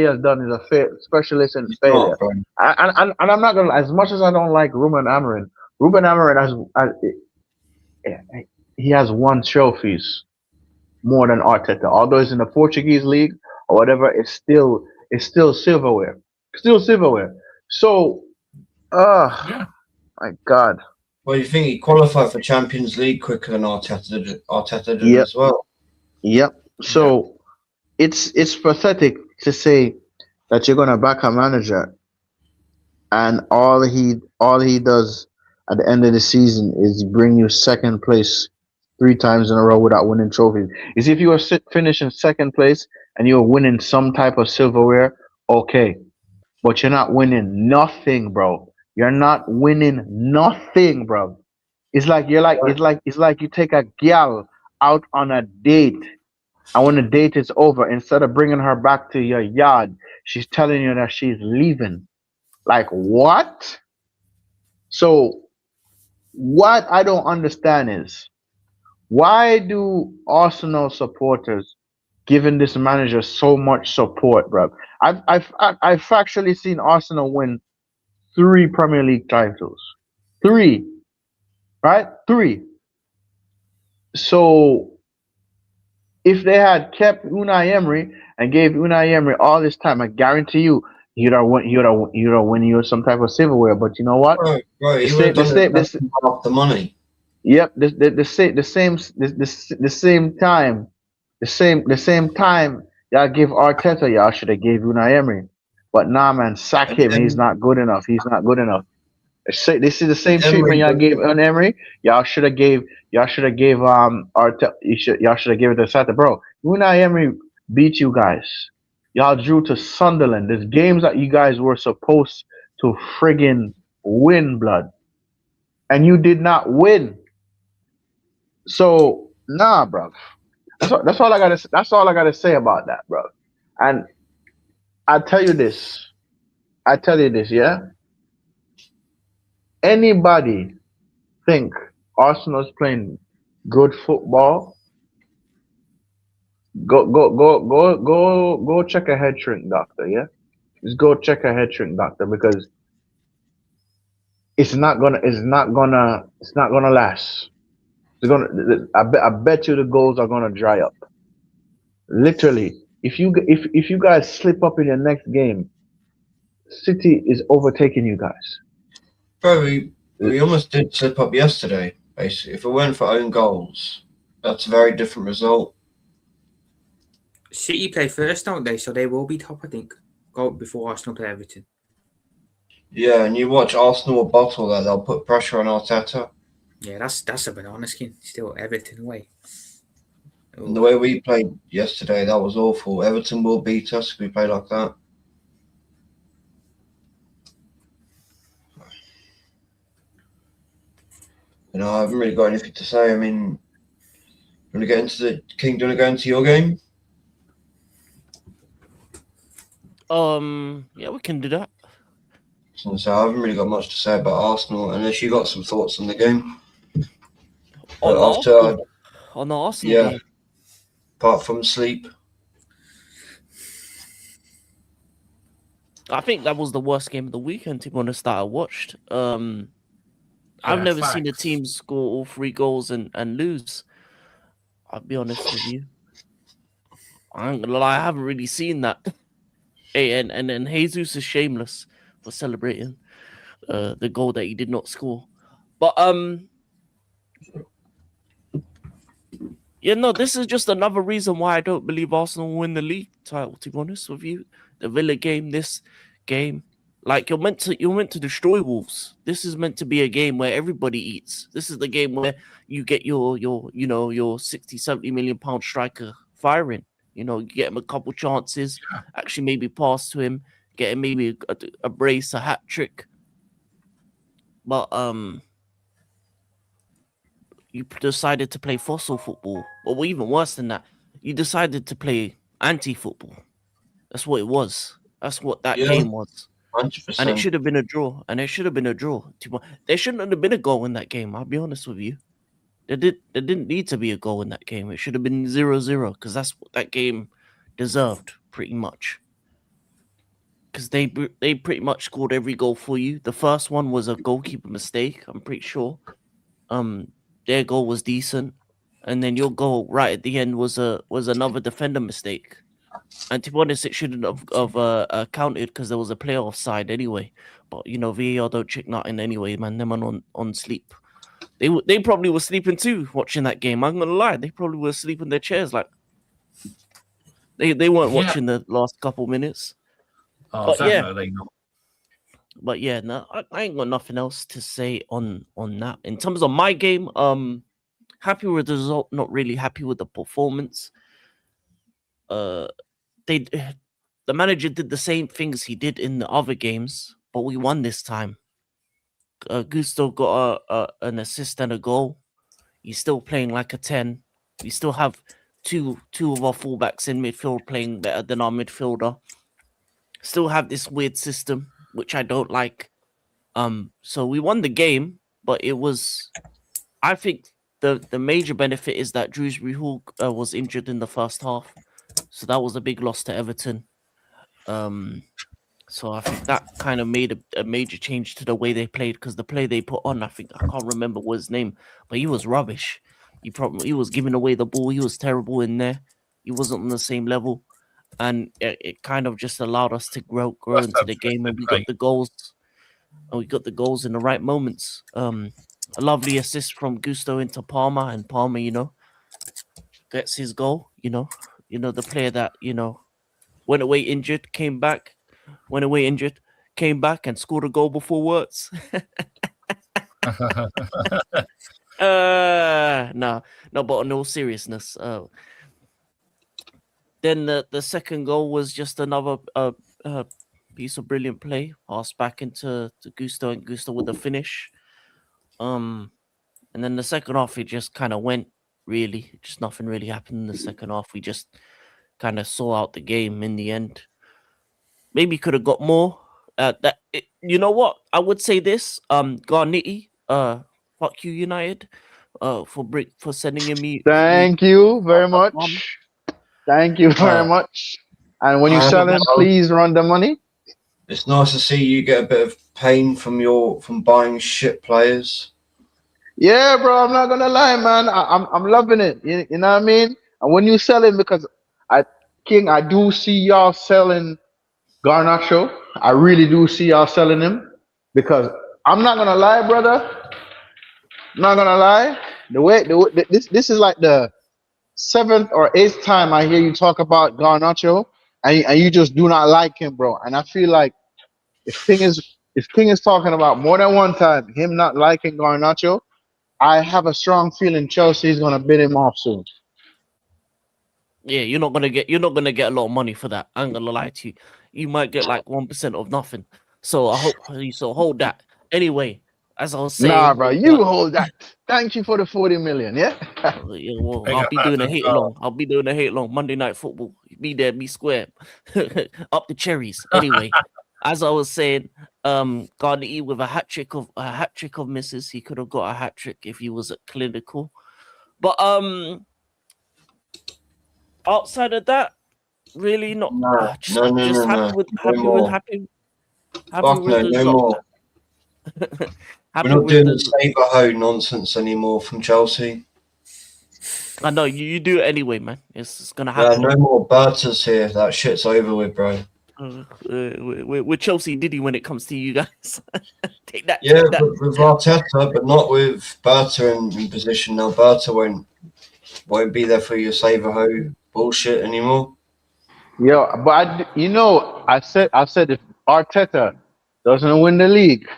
[SPEAKER 5] has done is a specialist in
[SPEAKER 1] He's
[SPEAKER 5] failure.
[SPEAKER 1] not, bro.
[SPEAKER 5] And I'm not gonna, as much as I don't like Ruben Amorim he has won trophies more than Arteta. Although he's in the Portuguese league or whatever, it's still silverware. Still silverware. So
[SPEAKER 2] Yeah.
[SPEAKER 5] my God.
[SPEAKER 1] Well, you think he qualified for Champions League quicker than Arteta did
[SPEAKER 5] Yep.
[SPEAKER 1] as well?
[SPEAKER 5] Yep. So it's pathetic to say that you're gonna back a manager and all he does at the end of the season is bring you second place 3 times in a row without winning trophies. Is if you are finishing second place and you're winning some type of silverware, okay, but you're not winning nothing, bro. You're not winning nothing, bro. It's like you take a gal out on a date, and when the date is over, instead of bringing her back to your yard, she's telling you that she's leaving. Like what? So what I don't understand is why do Arsenal supporters giving this manager so much support, bro? I've actually seen Arsenal win 3 Premier League titles, 3, right? 3. So if they had kept Unai Emery and gave Unai Emery all this time, I guarantee you, you'd have win you some type of silverware. But you know what?
[SPEAKER 1] Bro,
[SPEAKER 5] The
[SPEAKER 1] you would
[SPEAKER 5] same,
[SPEAKER 1] have
[SPEAKER 5] the
[SPEAKER 1] done
[SPEAKER 5] same,
[SPEAKER 1] it
[SPEAKER 5] this,
[SPEAKER 1] half the money.
[SPEAKER 5] yep, the same time y'all give Arteta, y'all should have gave Unai Emery. But nah, man, sack
[SPEAKER 1] And
[SPEAKER 5] him. He's not good enough. He's not good enough. This is the same treatment
[SPEAKER 1] Emery,
[SPEAKER 5] y'all gave on Emery. Y'all should have gave Arteta. Y'all should have given it to Sata, bro. Unai Emery beat you guys. Y'all drew to Sunderland. There's games that you guys were supposed to friggin' win, blood, and you did not win. So nah, bro. That's all I gotta say about that, bro. And I tell you this. Yeah. Anybody think Arsenal's playing good football? Go check a head shrink doctor. Yeah. Just go check a head shrink doctor because it's not gonna last. I bet you the goals are gonna dry up. Literally, if you guys slip up in your next game, City is overtaking you guys.
[SPEAKER 1] bro, we almost did slip up yesterday, basically. If it weren't for own goals, that's a very different result.
[SPEAKER 4] City play first, don't they? So they will be top, I think. Go before Arsenal play Everton.
[SPEAKER 1] Yeah, and you watch Arsenal bottle that, they'll put pressure on Arteta.
[SPEAKER 4] Yeah, that's a banana skin. Still Everton away.
[SPEAKER 1] And the way we played yesterday, that was awful. Everton will beat us if we play like that. I haven't really got anything to say. I mean, do you want to get into the King? Do you want to go into your game?
[SPEAKER 8] Yeah, we can do that.
[SPEAKER 1] So I haven't really got much to say about Arsenal, unless you got some thoughts on the game.
[SPEAKER 8] On
[SPEAKER 1] But
[SPEAKER 8] the
[SPEAKER 1] after,
[SPEAKER 8] Arsenal, on the Arsenal
[SPEAKER 1] yeah,
[SPEAKER 8] game.
[SPEAKER 1] apart from sleep,
[SPEAKER 8] I think that was the worst game of the weekend, to be honest, that I watched. I've
[SPEAKER 2] Yeah,
[SPEAKER 8] never seen a
[SPEAKER 2] facts.
[SPEAKER 8] team score all 3 goals and lose. I'll be honest with you. I ain't gonna lie, I haven't really seen that. Hey, and then Jesus is shameless for celebrating the goal that he did not score. But yeah, no, this is just another reason why I don't believe Arsenal will win the league title, to be honest with you. The Villa game, this game, like you're meant to destroy Wolves. This is meant to be a game where everybody eats. This is the game where you get your 60, 70 million pound striker firing. You get him a couple chances, actually maybe pass to him, get him maybe a brace, a hat trick. But you decided to play fossil football. Or even worse than that, you decided to play anti-football. That's what it was. That's what that game was.
[SPEAKER 1] 100%.
[SPEAKER 8] And it should have been a draw. There shouldn't have been a goal in that game, I'll be honest with you. There didn't need to be a goal in that game. It should have been 0-0 because that's what that game deserved, pretty much. Because they pretty much scored every goal for you. The first one was a goalkeeper mistake, I'm pretty sure. Their goal was decent, and then your goal right at the end was another defender mistake. And to be honest, it shouldn't have counted because there was a player offside anyway. But VAR don't check nothing anyway, man. Them on sleep. They probably were sleeping too watching that game. I'm gonna lie, they probably were asleep in their chairs. Like they weren't watching the last couple minutes.
[SPEAKER 2] Oh,
[SPEAKER 8] But yeah.
[SPEAKER 2] definitely not.
[SPEAKER 8] But yeah, no, I ain't got nothing else to say on that. In terms of my game, happy with the result, not really happy with the performance. They the manager did the same things he did in the other games, but we won this time. Gusto got an assist and a goal. He's still playing like a 10. We still have two of our fullbacks in midfield playing better than our midfielder. Still have this weird system, which I don't like. So we won the game, but it was, I think the major benefit is that Drewsbury Hall was injured in the first half. So that was a big loss to Everton. So I think that kind of made a major change to the way they played, because the play they put on, I can't remember what his name, but he was rubbish. He was giving away the ball. He was terrible in there. He wasn't on the same level, and it kind of just allowed us to grow into the game, and we got the goals. And we got the goals in the right moments. A lovely assist from Gusto into Palmer, and Palmer, gets his goal. The player that went away injured, came back. Went away injured, came back and scored a goal before Wirtz. No, but on all seriousness, then the second goal was just another piece of brilliant play, passed back into Gusto, and Gusto with the finish. And then the second half, it just kind of went, really. Just nothing really happened in the second half. We just kind of saw out the game in the end. Maybe could have got more. You know what? I would say this. Garniti, fuck you, United, for sending me.
[SPEAKER 5] Thank you very much. Thank you very much. And when you sell him, please run the money.
[SPEAKER 1] It's nice to see you get a bit of pain from buying shit players.
[SPEAKER 5] Yeah, bro. I'm not gonna lie, man. I'm loving it. You know what I mean? And when you sell him, because I do see y'all selling Garnacho. I really do see y'all selling him, because I'm not gonna lie, brother. I'm not gonna lie. This is like the 7th or 8th time I hear you talk about Garnacho, and you just do not like him, bro. And I feel like if King is talking about more than one time him not liking Garnacho, I have a strong feeling Chelsea's gonna bid him off soon.
[SPEAKER 8] Yeah, you're not gonna get a lot of money for that. I'm gonna lie to you. You might get like 1% of nothing. So I hope you hold that. Anyway, as I was saying,
[SPEAKER 5] nah, bro, you hold that. Thank you for the 40 million. Yeah.
[SPEAKER 8] Well, I'll be doing a hate long. I'll be doing a hate long Monday Night Football. Be there, be square. Up the cherries. Anyway, as I was saying, Garniti with a hat trick of misses. He could have got a hat trick if he was at clinical. But outside of that, really not.
[SPEAKER 1] No.
[SPEAKER 8] Happy with the
[SPEAKER 1] no more. We're not doing the Saber-Ho nonsense anymore from Chelsea.
[SPEAKER 8] I know you do it anyway, man. It's gonna happen.
[SPEAKER 1] No more Bertas here. That shit's over with, bro.
[SPEAKER 8] We're Chelsea Diddy when it comes to you guys. Take that.
[SPEAKER 1] Yeah, take that. With Arteta, but not with Berta in position now. Berta won't be there for your Saber-Ho bullshit anymore.
[SPEAKER 5] Yeah, but I said if Arteta doesn't win the league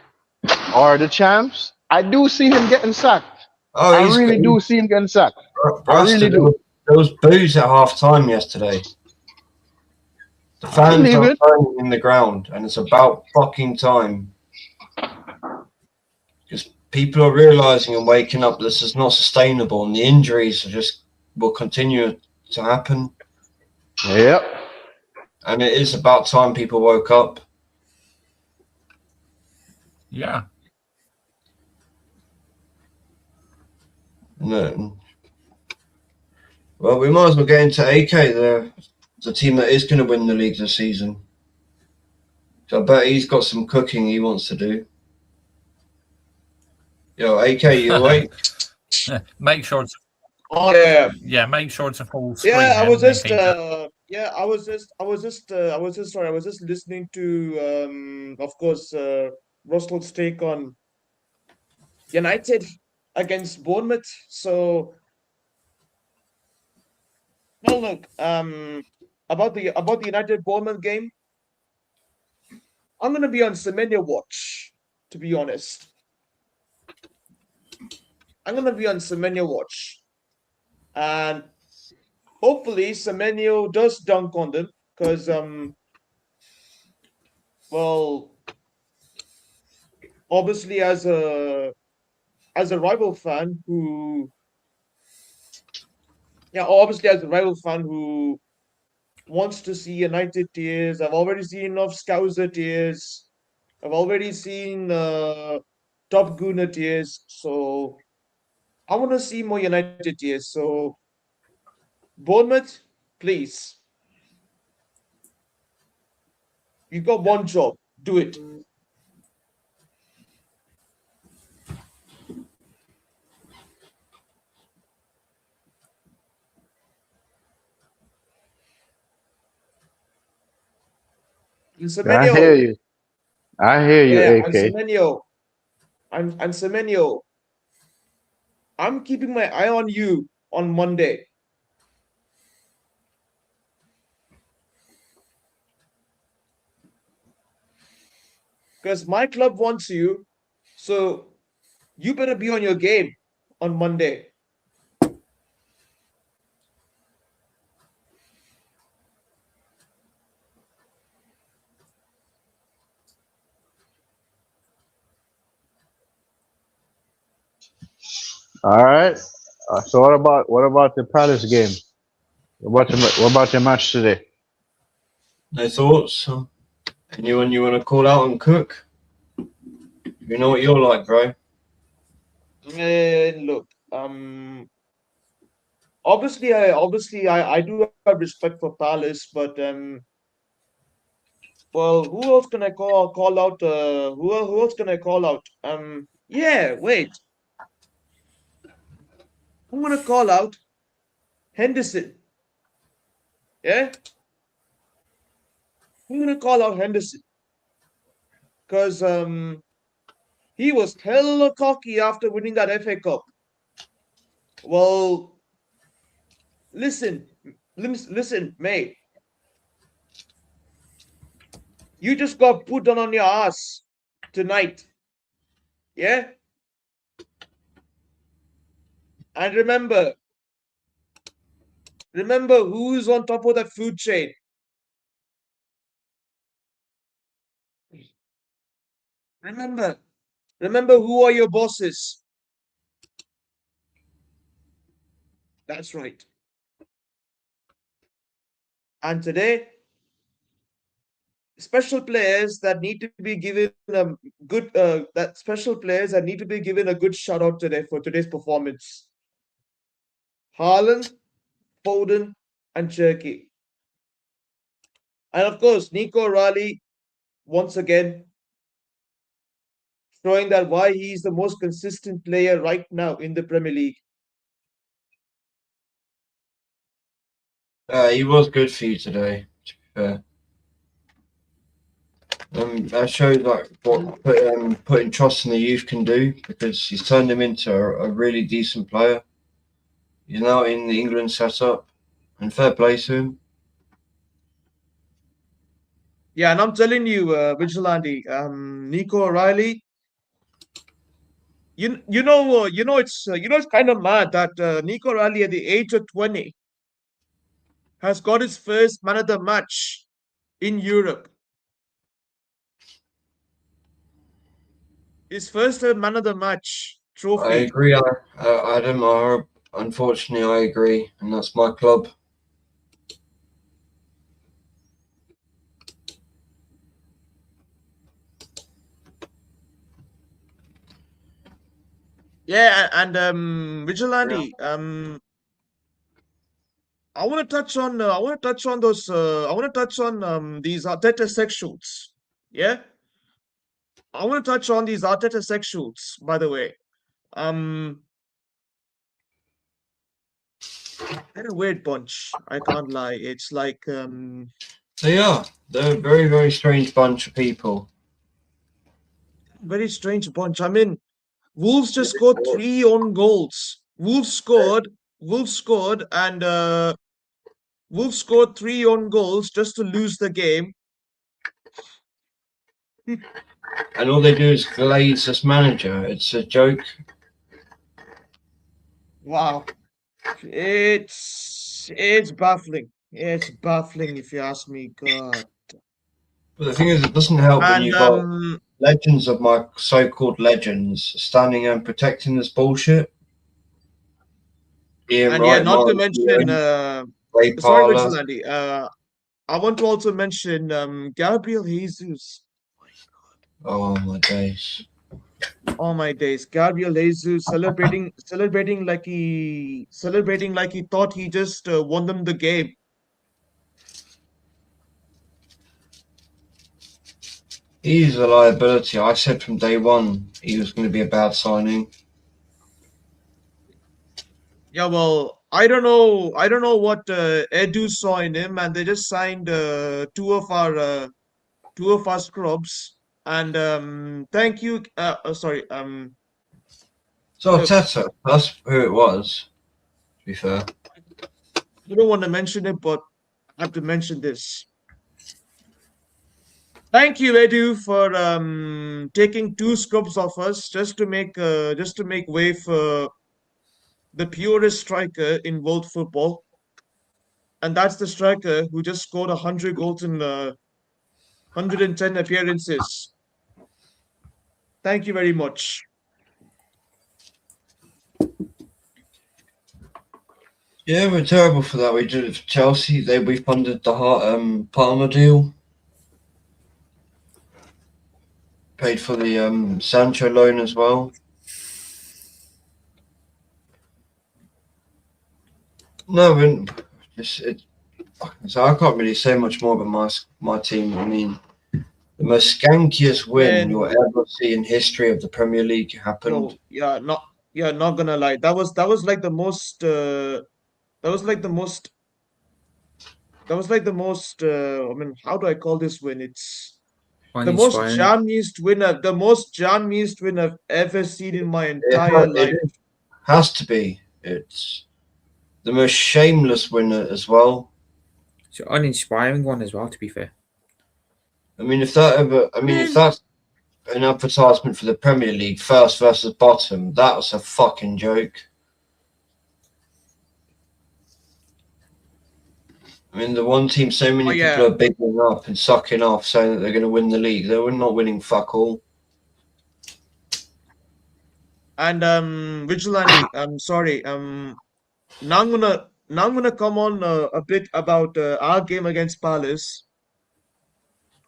[SPEAKER 5] or the champs, I do see him getting sacked.
[SPEAKER 1] Oh,
[SPEAKER 5] I really do see him getting sacked. I really do.
[SPEAKER 1] There was booze at half time yesterday. The fans are burning in the ground, and it's about fucking time. Because people are realizing and waking up this is not sustainable, and the injuries will continue to happen.
[SPEAKER 5] Yep.
[SPEAKER 1] And it is about time people woke up.
[SPEAKER 2] Yeah.
[SPEAKER 1] No. Well, we might as well get into AK, the team that is going to win the league this season. So I bet he's got some cooking he wants to do. Yo, AK, you awake?
[SPEAKER 2] Make sure it's.
[SPEAKER 9] Oh yeah.
[SPEAKER 2] Yeah, make sure it's a full screen.
[SPEAKER 9] Yeah, I was just listening to of course Russell's take on United against Bournemouth. So well, look, about the United Bournemouth game, I'm gonna be on Semenyo watch, to be honest. I'm gonna be on Semenyo watch. And hopefully Semenyo does dunk on them. Because well, obviously as a rival fan who wants to see United tears. I've already seen enough Scouser tears. I've already seen Top Gooner tears. So I want to see more United tears. So Bournemouth, please. You've got one job. Do it. And
[SPEAKER 5] I
[SPEAKER 9] Semenyo,
[SPEAKER 5] hear you. I hear you,
[SPEAKER 9] yeah, and
[SPEAKER 5] AK.
[SPEAKER 9] Semenyo, and Semenyo, I'm keeping my eye on you on Monday. Because my club wants you, so you better be on your game on Monday.
[SPEAKER 5] All right. So what about the Palace game? What about your match today?
[SPEAKER 1] No thoughts? Anyone you want to call out and cook? You know what you're like, bro.
[SPEAKER 9] Look, obviously I do have respect for Palace, but well, who else can I call out? Who else can I call out? Yeah, wait, I'm gonna call out Henderson. Yeah, I'm gonna call out Henderson because he was hella cocky after winning that FA Cup. Well, listen, listen, mate. You just got put on your ass tonight. Yeah? And remember who's on top of that food chain. Remember who are your bosses. That's right. And today, special players that need to be given a good special players that need to be given a good shout out today for today's performance. Haaland, Foden, and Cherky. And of course, Nico Raleigh once again showing that why he is the most consistent player right now in the Premier League.
[SPEAKER 1] He was good for you today, to be fair. That shows like what putting trust in the youth can do, because he's turned him into a really decent player. He's now in the England setup, and fair play to him.
[SPEAKER 9] Yeah, and I'm telling you, Vigilante, Nico O'Reilly, you it's kind of mad that Nico O'Reilly at the age of 20 has got his first man of the match in Europe. His first man of the match
[SPEAKER 1] I
[SPEAKER 9] trophy.
[SPEAKER 1] agree, Adam. Unfortunately, I agree, and that's my club.
[SPEAKER 9] Yeah, and Vigilante, I want to touch on these Arteta sexuals. Yeah, I want to touch on these Arteta sexuals. By the way, they're a weird bunch. I can't lie. It's like
[SPEAKER 1] They're a very, very strange bunch of people.
[SPEAKER 9] very strange bunch. I mean, Wolves just scored 3 own goals. Wolves scored, and Wolves scored 3 own goals just to lose the game.
[SPEAKER 1] And all they do is glaze this manager. It's a joke.
[SPEAKER 9] Wow. It's baffling. It's baffling if you ask me. God.
[SPEAKER 1] But the thing is, it doesn't help when
[SPEAKER 9] And
[SPEAKER 1] you've got legends of my so-called legends standing and protecting this bullshit. Ian
[SPEAKER 9] and
[SPEAKER 1] Wright,
[SPEAKER 9] yeah, not to
[SPEAKER 1] Martin
[SPEAKER 9] mention
[SPEAKER 1] Keown, Ray
[SPEAKER 9] sorry,
[SPEAKER 1] Parler.
[SPEAKER 9] Vigilante. I want to also mention Gabriel Jesus.
[SPEAKER 1] Oh my days.
[SPEAKER 9] Oh my days. Gabriel Jesus celebrating like he thought he just won them the game.
[SPEAKER 1] He's a liability. I said from day one he was going to be a bad signing.
[SPEAKER 9] Yeah, well, I don't know what Edu saw in him, and they just signed two of our scrubs. And thank you. Sorry.
[SPEAKER 1] So
[SPEAKER 9] Look,
[SPEAKER 1] Arteta, that's who it was. To be fair,
[SPEAKER 9] I don't want to mention it, but I have to mention this. Thank you, Edu, for taking two scrubs off us just to make way for the purest striker in world football, and that's the striker who just scored 100 goals in 110 appearances. Thank you very much.
[SPEAKER 1] yeah, we're terrible for that. We did it for Chelsea. They refunded the Palmer deal. Paid for the Sancho loan as well. No, so I can't really say much more about my team. I mean, the most skankiest win you'll ever see in history of the Premier League happened.
[SPEAKER 9] Not gonna lie. That was like the most. I mean, how do I call this win? It's the most
[SPEAKER 4] Uninspiring.
[SPEAKER 9] Jan Meest win I've ever seen in my entire life.
[SPEAKER 1] It has to be. It's the most shameless winner as well.
[SPEAKER 4] It's an uninspiring one as well, to be fair.
[SPEAKER 1] I mean, if that's an advertisement for the Premier League, first versus bottom, that was a fucking joke. I mean, the one team so many people are bigging up and sucking off, saying that they're going to win the league. They were not winning fuck all.
[SPEAKER 9] And Vigilante, I'm sorry. Now I'm gonna come on a bit about our game against Palace.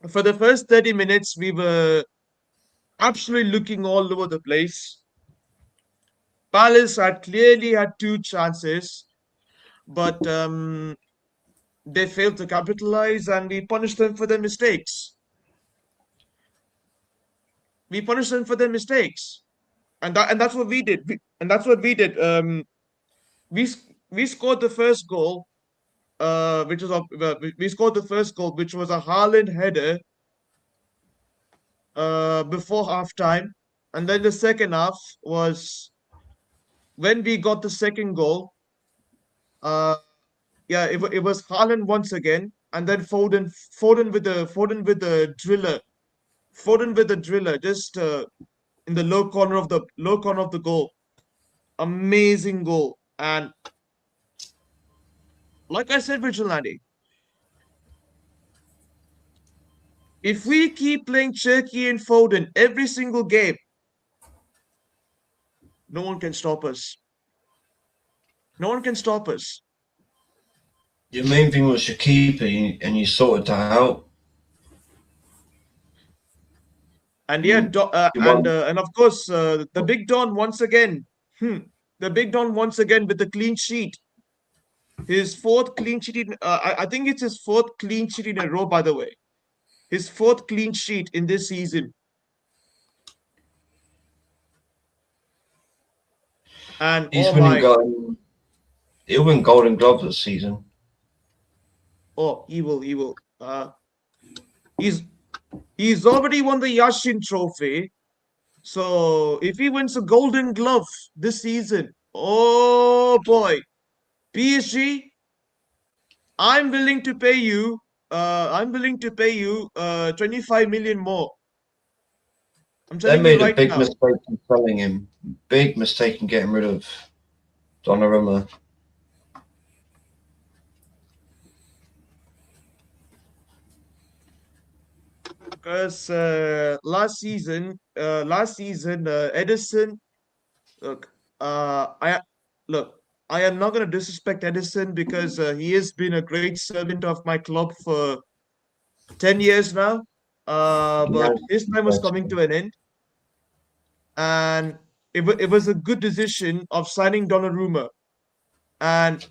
[SPEAKER 9] For the first 30 minutes, we were absolutely looking all over the place. Palace had clearly had two chances, but they failed to capitalize, and we punished them for their mistakes. And that's what we did. We scored the first goal, we scored the first goal, which was a Haaland header before halftime, and then the second half was when we got the second goal. It was Haaland once again, and then Foden with the driller, just in the low corner of the goal. Amazing goal. And like I said, Vigilante, if we keep playing Cherky and Foden every single game, no one can stop us. No one can stop us.
[SPEAKER 1] Your main thing was your keeper, and you sorted that out.
[SPEAKER 9] And and of course, the Big Don once again. The Big Don once again with the clean sheet. His fourth clean sheet. I think it's his fourth clean sheet in a row. By the way, his fourth clean sheet in this season. And
[SPEAKER 1] he'll win Golden Glove this season.
[SPEAKER 9] Oh, he will. He's already won the Yashin Trophy. So if he wins a Golden Glove this season, oh boy, PSG, I'm willing to pay you 25 million more I'm
[SPEAKER 1] They
[SPEAKER 9] telling you
[SPEAKER 1] made a
[SPEAKER 9] right
[SPEAKER 1] big
[SPEAKER 9] now.
[SPEAKER 1] mistake in selling him. Big mistake in getting rid of Donnarumma.
[SPEAKER 9] Because last season, Edison. Look, look. I am not going to disrespect Edison because he has been a great servant of my club for 10 years now. But his time was coming to an end, and it was a good decision of signing Donnarumma, and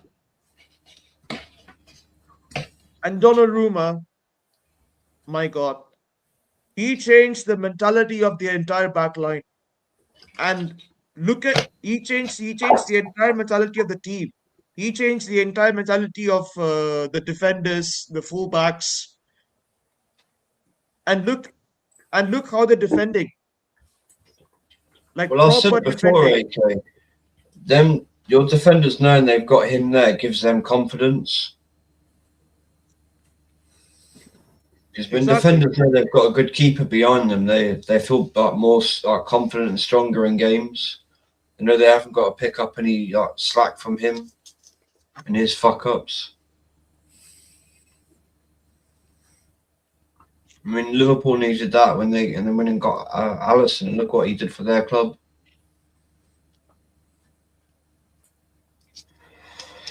[SPEAKER 9] Donnarumma, my God, he changed the mentality of the entire back line. And he changed the entire mentality of the team. He changed the entire mentality of the defenders, the fullbacks, and look how they're defending, like
[SPEAKER 1] Well, I
[SPEAKER 9] proper
[SPEAKER 1] said before,
[SPEAKER 9] defending.
[SPEAKER 1] AK, your defenders knowing they've got him there gives them confidence. Because when
[SPEAKER 9] Exactly.
[SPEAKER 1] defenders know they've got a good keeper behind them, they feel more confident and stronger in games. They know they haven't got to pick up any slack from him and his fuck ups. I mean, Liverpool needed that when they went and got Alisson, and look what he did for their club.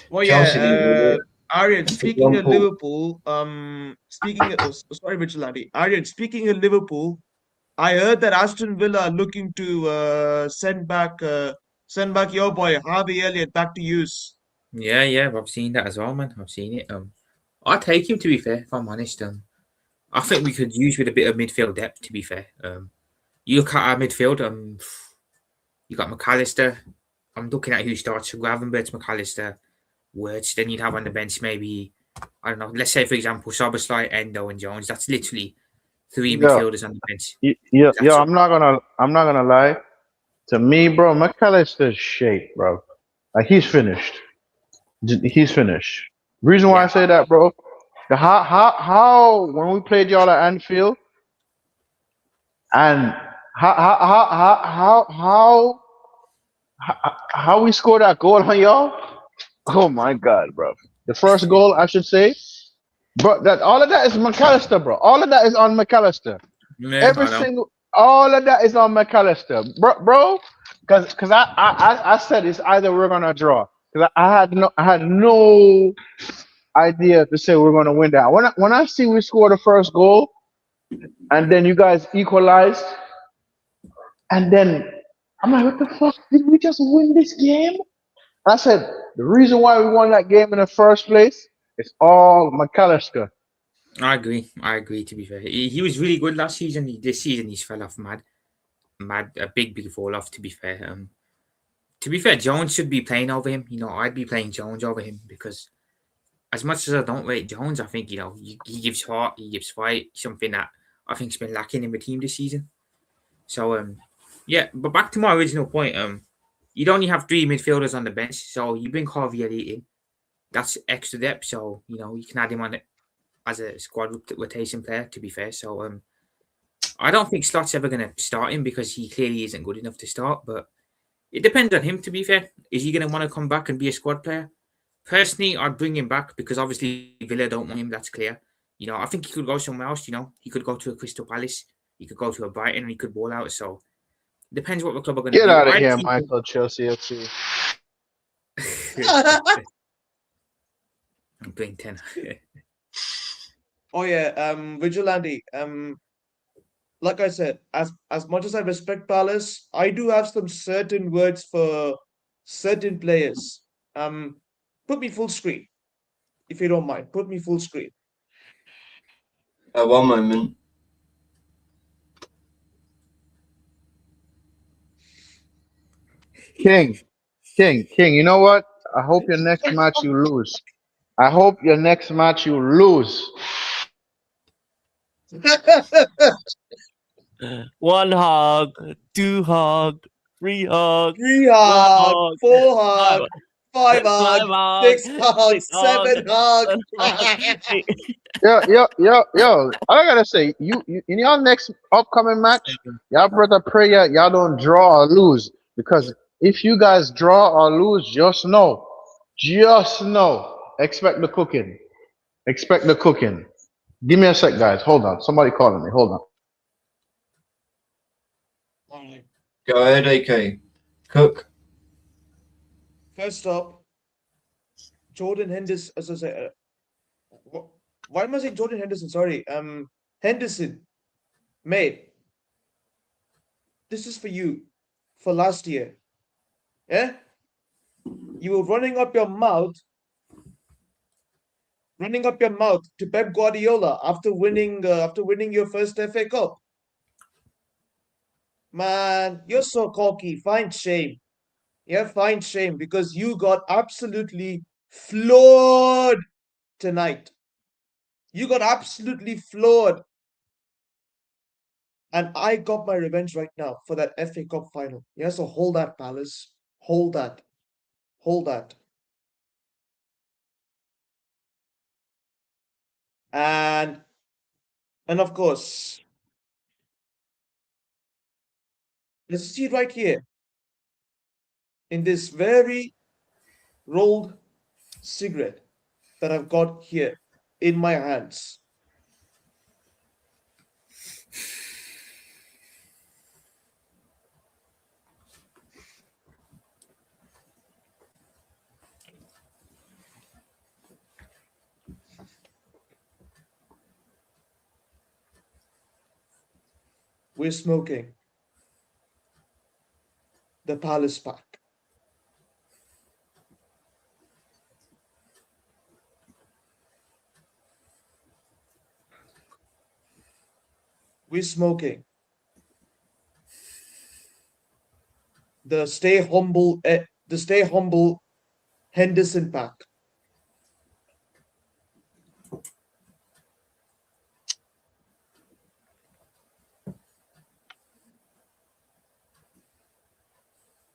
[SPEAKER 9] Well,
[SPEAKER 1] Chelsea needed it.
[SPEAKER 9] Aryan,
[SPEAKER 1] For
[SPEAKER 9] speaking of
[SPEAKER 1] example,
[SPEAKER 9] Liverpool, sorry, Vigilante. Aryan, speaking of Liverpool, I heard that Aston Villa are looking to send back your boy Harvey Elliott back to use.
[SPEAKER 4] Yeah, I've seen that as well, man. I've seen it. I take him, to be fair, if I'm honest. I think we could use with a bit of midfield depth, to be fair. You look at our midfield, you got McAllister. I'm looking at who starts. Gravenberch, McAllister, Wirtz. Then you'd have on the bench maybe, I don't know, let's say, for example, Soboslai, Endo, and Jones. That's literally 3 midfielders on the bench.
[SPEAKER 5] Yeah, I'm not gonna lie. To me, bro, McAllister's shape, bro. Like he's finished. He's finished. Reason why I say that, bro. How when we played y'all at Anfield, and how we scored that goal on y'all? Oh my God, bro. The first goal, I should say. But all of that is McAllister, bro. All of that is on McAllister.
[SPEAKER 4] Yeah,
[SPEAKER 5] All of that is on McAllister, bro. Because I said it's either we're gonna draw. Because I had no idea to say we're gonna win that. When I see we score the first goal, and then you guys equalized, and then I'm like, what the fuck? Did we just win this game? I said the reason why we won that game in the first place is all McAllister.
[SPEAKER 4] I agree, to be fair. He was really good last season. This season, he's fell off mad. A big fall off, to be fair. Jones should be playing over him. I'd be playing Jones over him because as much as I don't rate Jones, I think, he gives heart, he gives fight, something that I think's been lacking in the team this season. So, but back to my original point, you'd only have 3 midfielders on the bench, so you bring Harvey Elliott in. That's extra depth, so, you can add him on it as a squad rotation player, to be fair. So, I don't think Slot's ever going to start him because he clearly isn't good enough to start, but it depends on him, to be fair. Is he going to want to come back and be a squad player? Personally, I'd bring him back because obviously Villa don't want him, that's clear. I think he could go somewhere else, He could go to a Crystal Palace, he could go to a Brighton, and he could ball out, so it depends what the club are going to do.
[SPEAKER 5] Get out of here, Michael, Chelsea FC.
[SPEAKER 4] I'm playing 10.
[SPEAKER 9] Oh yeah, Vigilante. Like I said, as much as I respect Palace, I do have some certain words for certain players. Put me full screen, if you don't mind. Put me full screen.
[SPEAKER 1] One moment.
[SPEAKER 5] King, you know what? I hope your next match you lose.
[SPEAKER 8] One hog, 2 hog, 3 hog,
[SPEAKER 9] 3 hard, 4 hard, 5 hog,
[SPEAKER 8] hog,
[SPEAKER 9] 6 hog, 7 hog.
[SPEAKER 8] Hey,
[SPEAKER 5] Yo. I gotta say, you in your next upcoming match, y'all better pray y'all don't draw or lose. Because if you guys draw or lose, just know, expect the cooking. Expect the cooking. Give me a sec, guys. Hold on. Somebody calling me. Hold on.
[SPEAKER 1] Go ahead, AK. Cook.
[SPEAKER 9] First up, Jordan Henderson. As I say, why am I saying Jordan Henderson? Sorry, Henderson, mate. This is for you, for last year. Yeah, you were running up your mouth to Pep Guardiola after winning your first FA Cup. Man, you're so cocky. Find shame. Yeah, find shame because you got absolutely floored tonight. You got absolutely floored. And I got my revenge right now for that FA Cup final. Yeah, so hold that, Palace. Hold that. Hold that. And of course, let's see right here in this very rolled cigarette that I've got here in my hands. We're smoking the Palace pack. We're smoking the Stay Humble Henderson pack.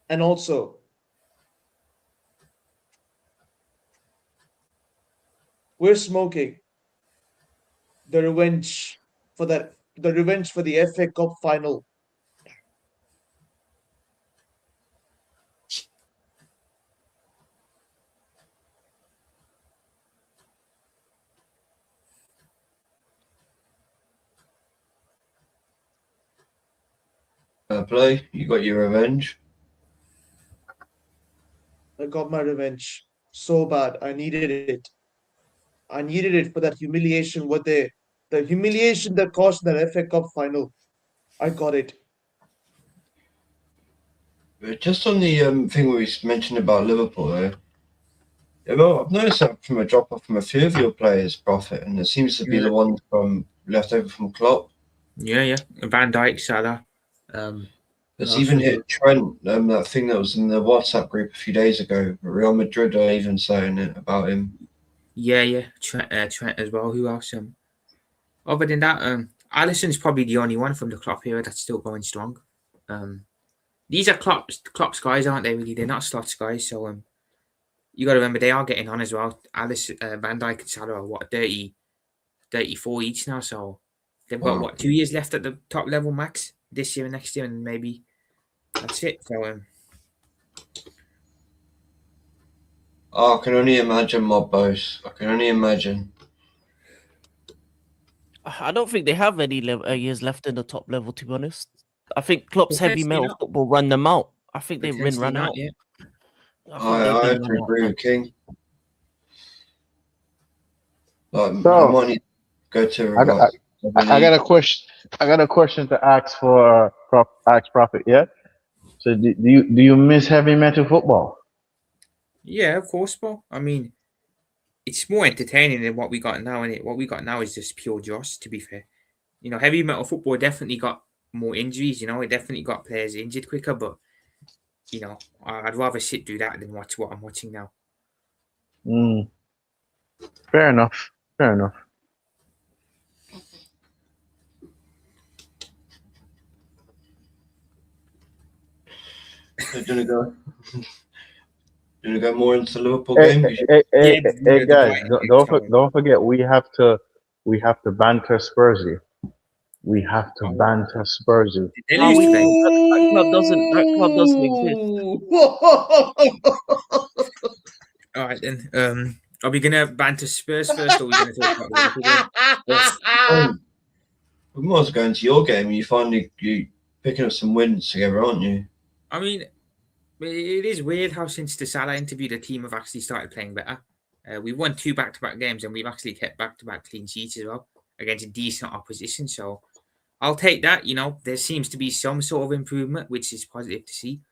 [SPEAKER 9] And also, we're smoking the revenge for the FA Cup final.
[SPEAKER 1] Play. You got your revenge.
[SPEAKER 9] I got my revenge so bad. I needed it. I needed it for that humiliation. The humiliation that caused that FA Cup final. I got it.
[SPEAKER 1] But just on the thing we mentioned about Liverpool, though. Yeah, well, I've noticed that from a drop off from a few of your players, Prophet, and it seems to be the one from left over from Klopp.
[SPEAKER 4] Yeah. Van Dijk, Salah.
[SPEAKER 1] It's even hit Trent, that thing that was in the WhatsApp group a few days ago. Real Madrid are even saying it about him.
[SPEAKER 4] Yeah. Trent as well. Who else? Other than that, Alisson's probably the only one from the Klopp era that's still going strong. These are Klopp's guys, aren't they? Really, they're not Slot's guys. So you got to remember they are getting on as well. Van Dijk and Salah are 34 each now. So they've got 2 years left at the top level max this year and next year, and maybe that's it. So
[SPEAKER 1] I can only imagine Mob Boss. I can only imagine.
[SPEAKER 8] I don't think they have any years left in the top level, to be honest. I think Klopp's heavy
[SPEAKER 4] Potentially
[SPEAKER 8] metal
[SPEAKER 4] not.
[SPEAKER 8] football run them out. I think they've been
[SPEAKER 4] Potentially
[SPEAKER 8] run
[SPEAKER 4] not,
[SPEAKER 8] out.
[SPEAKER 4] yeah.
[SPEAKER 1] I have to agree with King. Like,
[SPEAKER 5] So,
[SPEAKER 1] I might need to go to.
[SPEAKER 5] I got a question. I got a question to ask for Prophet. Yeah. So do you miss heavy metal football?
[SPEAKER 4] Yeah, of course, Paul. I mean, it's more entertaining than what we got now, and what we got now is just pure joss, to be fair. You know, heavy metal football definitely got more injuries, you know, it definitely got players injured quicker, but, you know, I'd rather sit do that than watch what I'm watching now.
[SPEAKER 5] Fair enough. Fair enough.
[SPEAKER 1] They're gonna go. you want to go more into the Liverpool
[SPEAKER 5] Hey,
[SPEAKER 1] game?
[SPEAKER 5] hey,
[SPEAKER 4] Yeah, the
[SPEAKER 5] guys,
[SPEAKER 4] Brighton game, so-
[SPEAKER 5] don't forget we have to banter Spursy. We have to
[SPEAKER 4] Oh.
[SPEAKER 5] banter Spursy.
[SPEAKER 4] Did they
[SPEAKER 8] No,
[SPEAKER 4] lose
[SPEAKER 8] we
[SPEAKER 4] today?
[SPEAKER 8] don't. That club doesn't exist.
[SPEAKER 4] All right then. Are we gonna banter Spurs first, or are we gonna talk about the Liverpool game? Yes.
[SPEAKER 1] We might as well go into your game. You picking up some wins together, aren't you?
[SPEAKER 4] I mean, it is weird how since the Salah interview, the team have actually started playing better. We've won 2 back-to-back games, and we've actually kept back-to-back clean sheets as well against a decent opposition. So I'll take that. You know, there seems to be some sort of improvement, which is positive to see.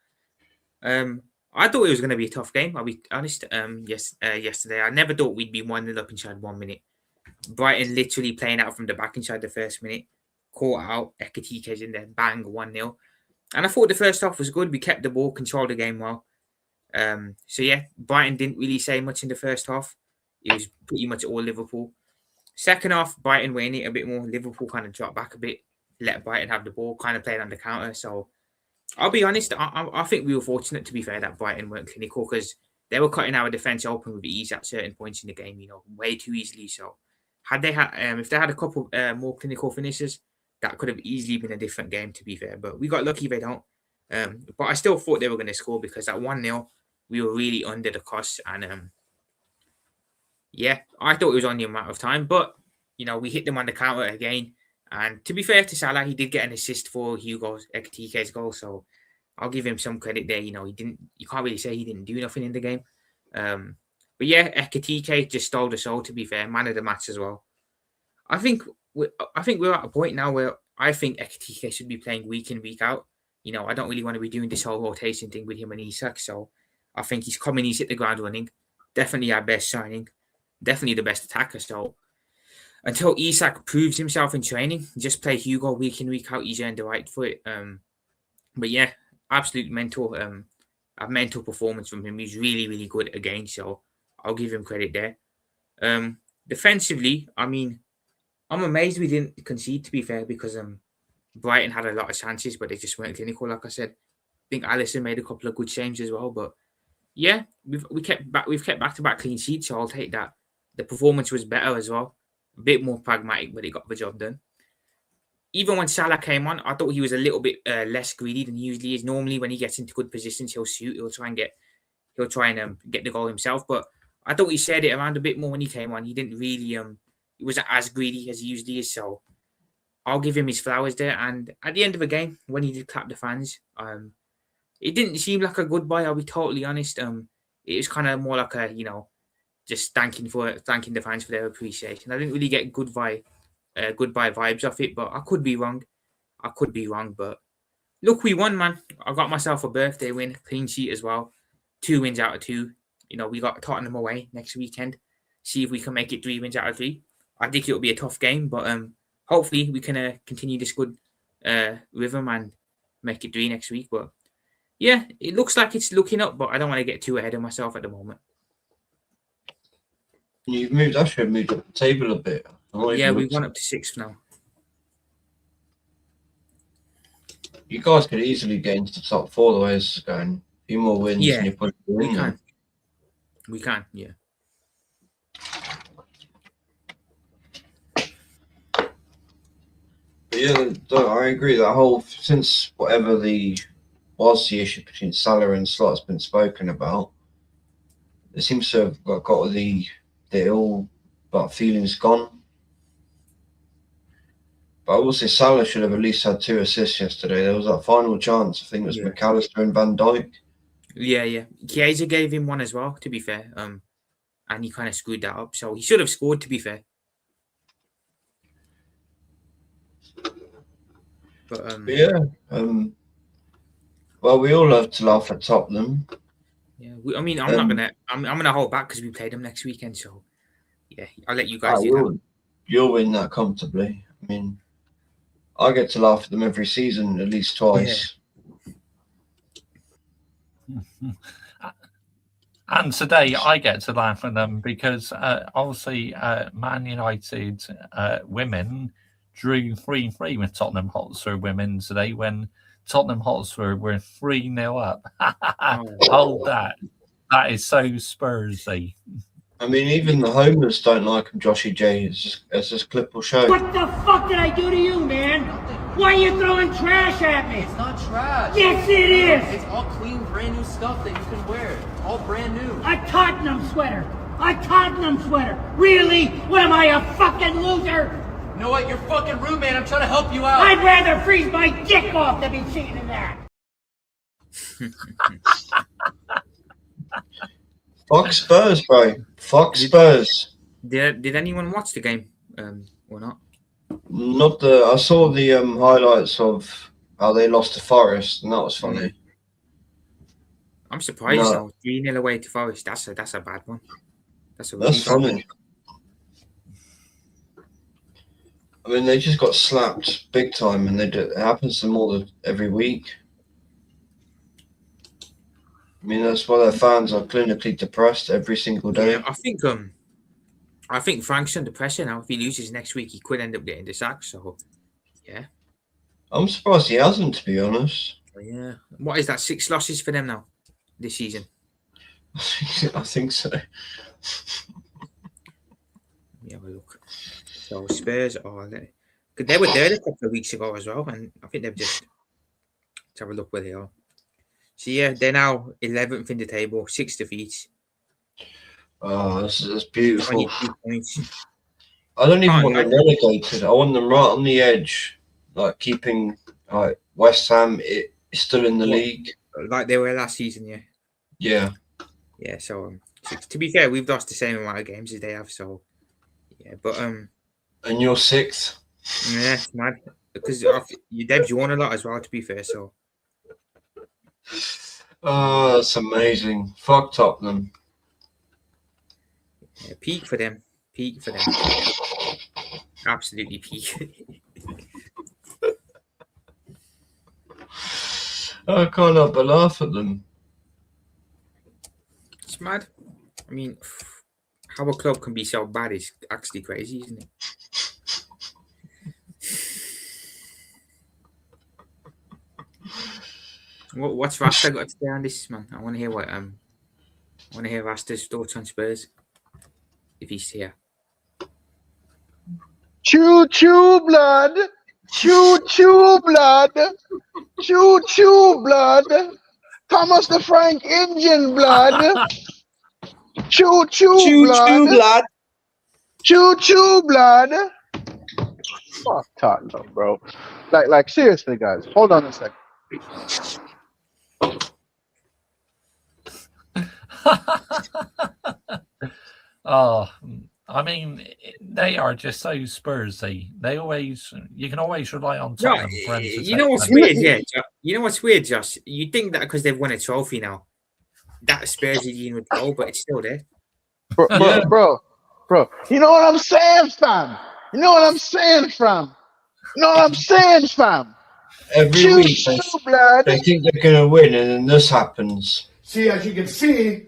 [SPEAKER 4] I thought it was going to be a tough game. I'll be honest. Yesterday, I never thought we'd be 1-0 up inside 1 minute. Brighton literally playing out from the back inside the first minute, caught out. Ekatike's in there, bang, 1-0. And I thought the first half was good. We kept the ball, controlled the game well. So yeah, Brighton didn't really say much in the first half. It was pretty much all Liverpool. Second half, Brighton were in it a bit more. Liverpool kind of dropped back a bit, let Brighton have the ball, kind of played on the counter. So I'll be honest, I think we were fortunate, to be fair, that Brighton weren't clinical, because they were cutting our defence open with ease at certain points in the game, you know, way too easily. So had they had, if they had a couple more clinical finishes, that could have easily been a different game, to be fair. But we got lucky they don't. But I still thought they were going to score, because at 1-0, we were really under the cost. And yeah, I thought it was only a matter of time. But, you know, we hit them on the counter again. And to be fair to Salah, he did get an assist for Ekatike's goal. So I'll give him some credit there. You know, you can't really say he didn't do nothing in the game. But yeah, Ekatike just stole the show, to be fair. Man of the match as well. I think we're at a point now where I think Ekatike should be playing week in, week out. You know, I don't really want to be doing this whole rotation thing with him and Isak. So I think he's coming, he's hit the ground running. Definitely our best signing. Definitely the best attacker. So until Isak proves himself in training, just play Hugo week in, week out. He's earned the right for it. But yeah, absolute mental performance from him. He's really, really good again. So I'll give him credit there. Defensively, I mean, I'm amazed we didn't concede, to be fair, because Brighton had a lot of chances, but they just weren't clinical. Like I said, I think Alisson made a couple of good saves as well. But yeah, we've kept back-to-back clean sheets, so I'll take that. The performance was better as well, a bit more pragmatic, but it got the job done. Even when Salah came on, I thought he was a little bit less greedy than he usually is. Normally, when he gets into good positions, he'll shoot. He'll try and get the goal himself. But I thought he shared it around a bit more when he came on. He didn't really he wasn't as greedy as he usually is. So I'll give him his flowers there. And at the end of the game, when he did clap the fans, it didn't seem like a goodbye. I'll be totally honest. It was kind of more like a, you know, just thanking the fans for their appreciation. I didn't really get goodbye vibes off it, but I could be wrong. But look, we won, man. I got myself a birthday win, clean sheet as well. 2 wins out of 2. You know, we got Tottenham away next weekend. See if we can make it 3 wins out of 3. I think it'll be a tough game, but hopefully we can continue this good rhythm and make it 3 next week. But yeah, it looks like it's looking up, but I don't want to get too ahead of myself at the moment.
[SPEAKER 1] You've moved up the table a bit.
[SPEAKER 4] Yeah, we've gone up to 6th now.
[SPEAKER 1] You guys could easily get into the top 4 the way it's going. A few more wins,
[SPEAKER 4] Yeah,
[SPEAKER 1] and you're probably
[SPEAKER 4] we
[SPEAKER 1] in there.
[SPEAKER 4] can. We can, yeah.
[SPEAKER 1] But yeah, I agree. That whole, since whatever the issue between Salah and Slot's been spoken about, it seems to have got the ill but feelings gone. But I will say Salah should have at least had 2 assists yesterday. There was that final chance. I think it was McAllister and Van Dijk.
[SPEAKER 4] Yeah. Chiesa gave him one as well, to be fair. And he kind of screwed that up. So he should have scored, to be fair. But
[SPEAKER 1] yeah. Well, we all love to laugh at Tottenham.
[SPEAKER 4] Yeah, I'm gonna hold back because we play them next weekend. So yeah, I'll let you guys do that.
[SPEAKER 1] You'll win that comfortably. I mean, I get to laugh at them every season at least twice.
[SPEAKER 2] Yeah. And today I get to laugh at them because obviously Man United women drew 3-3 with Tottenham Hotspur women today when Tottenham Hotspur were 3-0 up. Hold that. That is so Spursy.
[SPEAKER 1] I mean, even the homeless don't like him, Joshy J, as this clip will show.
[SPEAKER 10] What the fuck did I do to you, man? Why are you throwing trash at me?
[SPEAKER 11] It's not trash.
[SPEAKER 10] Yes, it is.
[SPEAKER 11] It's all clean, brand new stuff that you can wear. All brand new.
[SPEAKER 10] A Tottenham sweater. A Tottenham sweater. Really? What am I, a fucking loser?
[SPEAKER 11] You know what? You're fucking rude, man. I'm trying to help you out.
[SPEAKER 10] I'd rather freeze my dick off than be cheating in that.
[SPEAKER 1] Fuck Spurs, bro. Fuck Spurs.
[SPEAKER 4] Did anyone watch the game or not?
[SPEAKER 1] Not the. I saw the highlights of how they lost to Forest, and that was funny.
[SPEAKER 4] I'm surprised
[SPEAKER 1] No.
[SPEAKER 4] though. 3-0 away to Forest. That's a bad one. That's a really
[SPEAKER 1] That's
[SPEAKER 4] bad one.
[SPEAKER 1] funny. I mean, they just got slapped big time, and it happens to them every week. I mean, that's why their fans are clinically depressed every single day.
[SPEAKER 4] Yeah, I think Frank's under pressure now. If he loses next week, he could end up getting the sack. So, yeah.
[SPEAKER 1] I'm surprised he hasn't, to be honest.
[SPEAKER 4] Yeah. What is that? 6 losses for them now this season.
[SPEAKER 1] I think so.
[SPEAKER 4] Let me have a look. So Spurs are there. They were there a couple of weeks ago as well, and I think they've just let's have a look where they are. So yeah, they're now 11th in the table, 6 defeats,
[SPEAKER 1] Oh, that's beautiful.
[SPEAKER 4] 22 points.
[SPEAKER 1] I don't even
[SPEAKER 4] Can't
[SPEAKER 1] want them
[SPEAKER 4] imagine.
[SPEAKER 1] relegated. I want them right on the edge, like keeping like West Ham is still in the league.
[SPEAKER 4] Like they were last season, yeah.
[SPEAKER 1] Yeah.
[SPEAKER 4] Yeah, so to be fair, we've lost the same amount of games as they have, so yeah, but
[SPEAKER 1] And you're 6th.
[SPEAKER 4] yeah, it's mad because Debs won a lot as well. To be fair, so
[SPEAKER 1] Oh, that's amazing. Fuck Tottenham.
[SPEAKER 4] yeah, peak for them, absolutely peak.
[SPEAKER 1] I can't help but laugh at them.
[SPEAKER 4] It's mad. I mean, how a club can be so bad is actually crazy, isn't it? What's Rasta got to say on this, man? I want to hear Rasta's thoughts on Spurs if he's here.
[SPEAKER 5] Choo choo blood. Choo choo blood. Choo choo blood. Thomas the Frank Engine blood. Choo choo blood. Choo choo blood. Fuck Tottenham, bro. Like seriously, guys. Hold on a second.
[SPEAKER 2] Oh, I mean, they are just so Spursy. You can always rely on
[SPEAKER 4] No,
[SPEAKER 2] Tottenham. for
[SPEAKER 4] you
[SPEAKER 2] entertainment.
[SPEAKER 4] know what's weird, yeah. You know what's weird, Josh? You think that because they've won a trophy now, that Spurs Union would go, but it's still there.
[SPEAKER 5] Bro. You know what I'm saying, fam? You know what I'm saying, fam?
[SPEAKER 1] Every
[SPEAKER 5] Choo
[SPEAKER 1] week
[SPEAKER 5] choo blood.
[SPEAKER 1] they think they're going to win, and then this happens.
[SPEAKER 12] See, as you can see,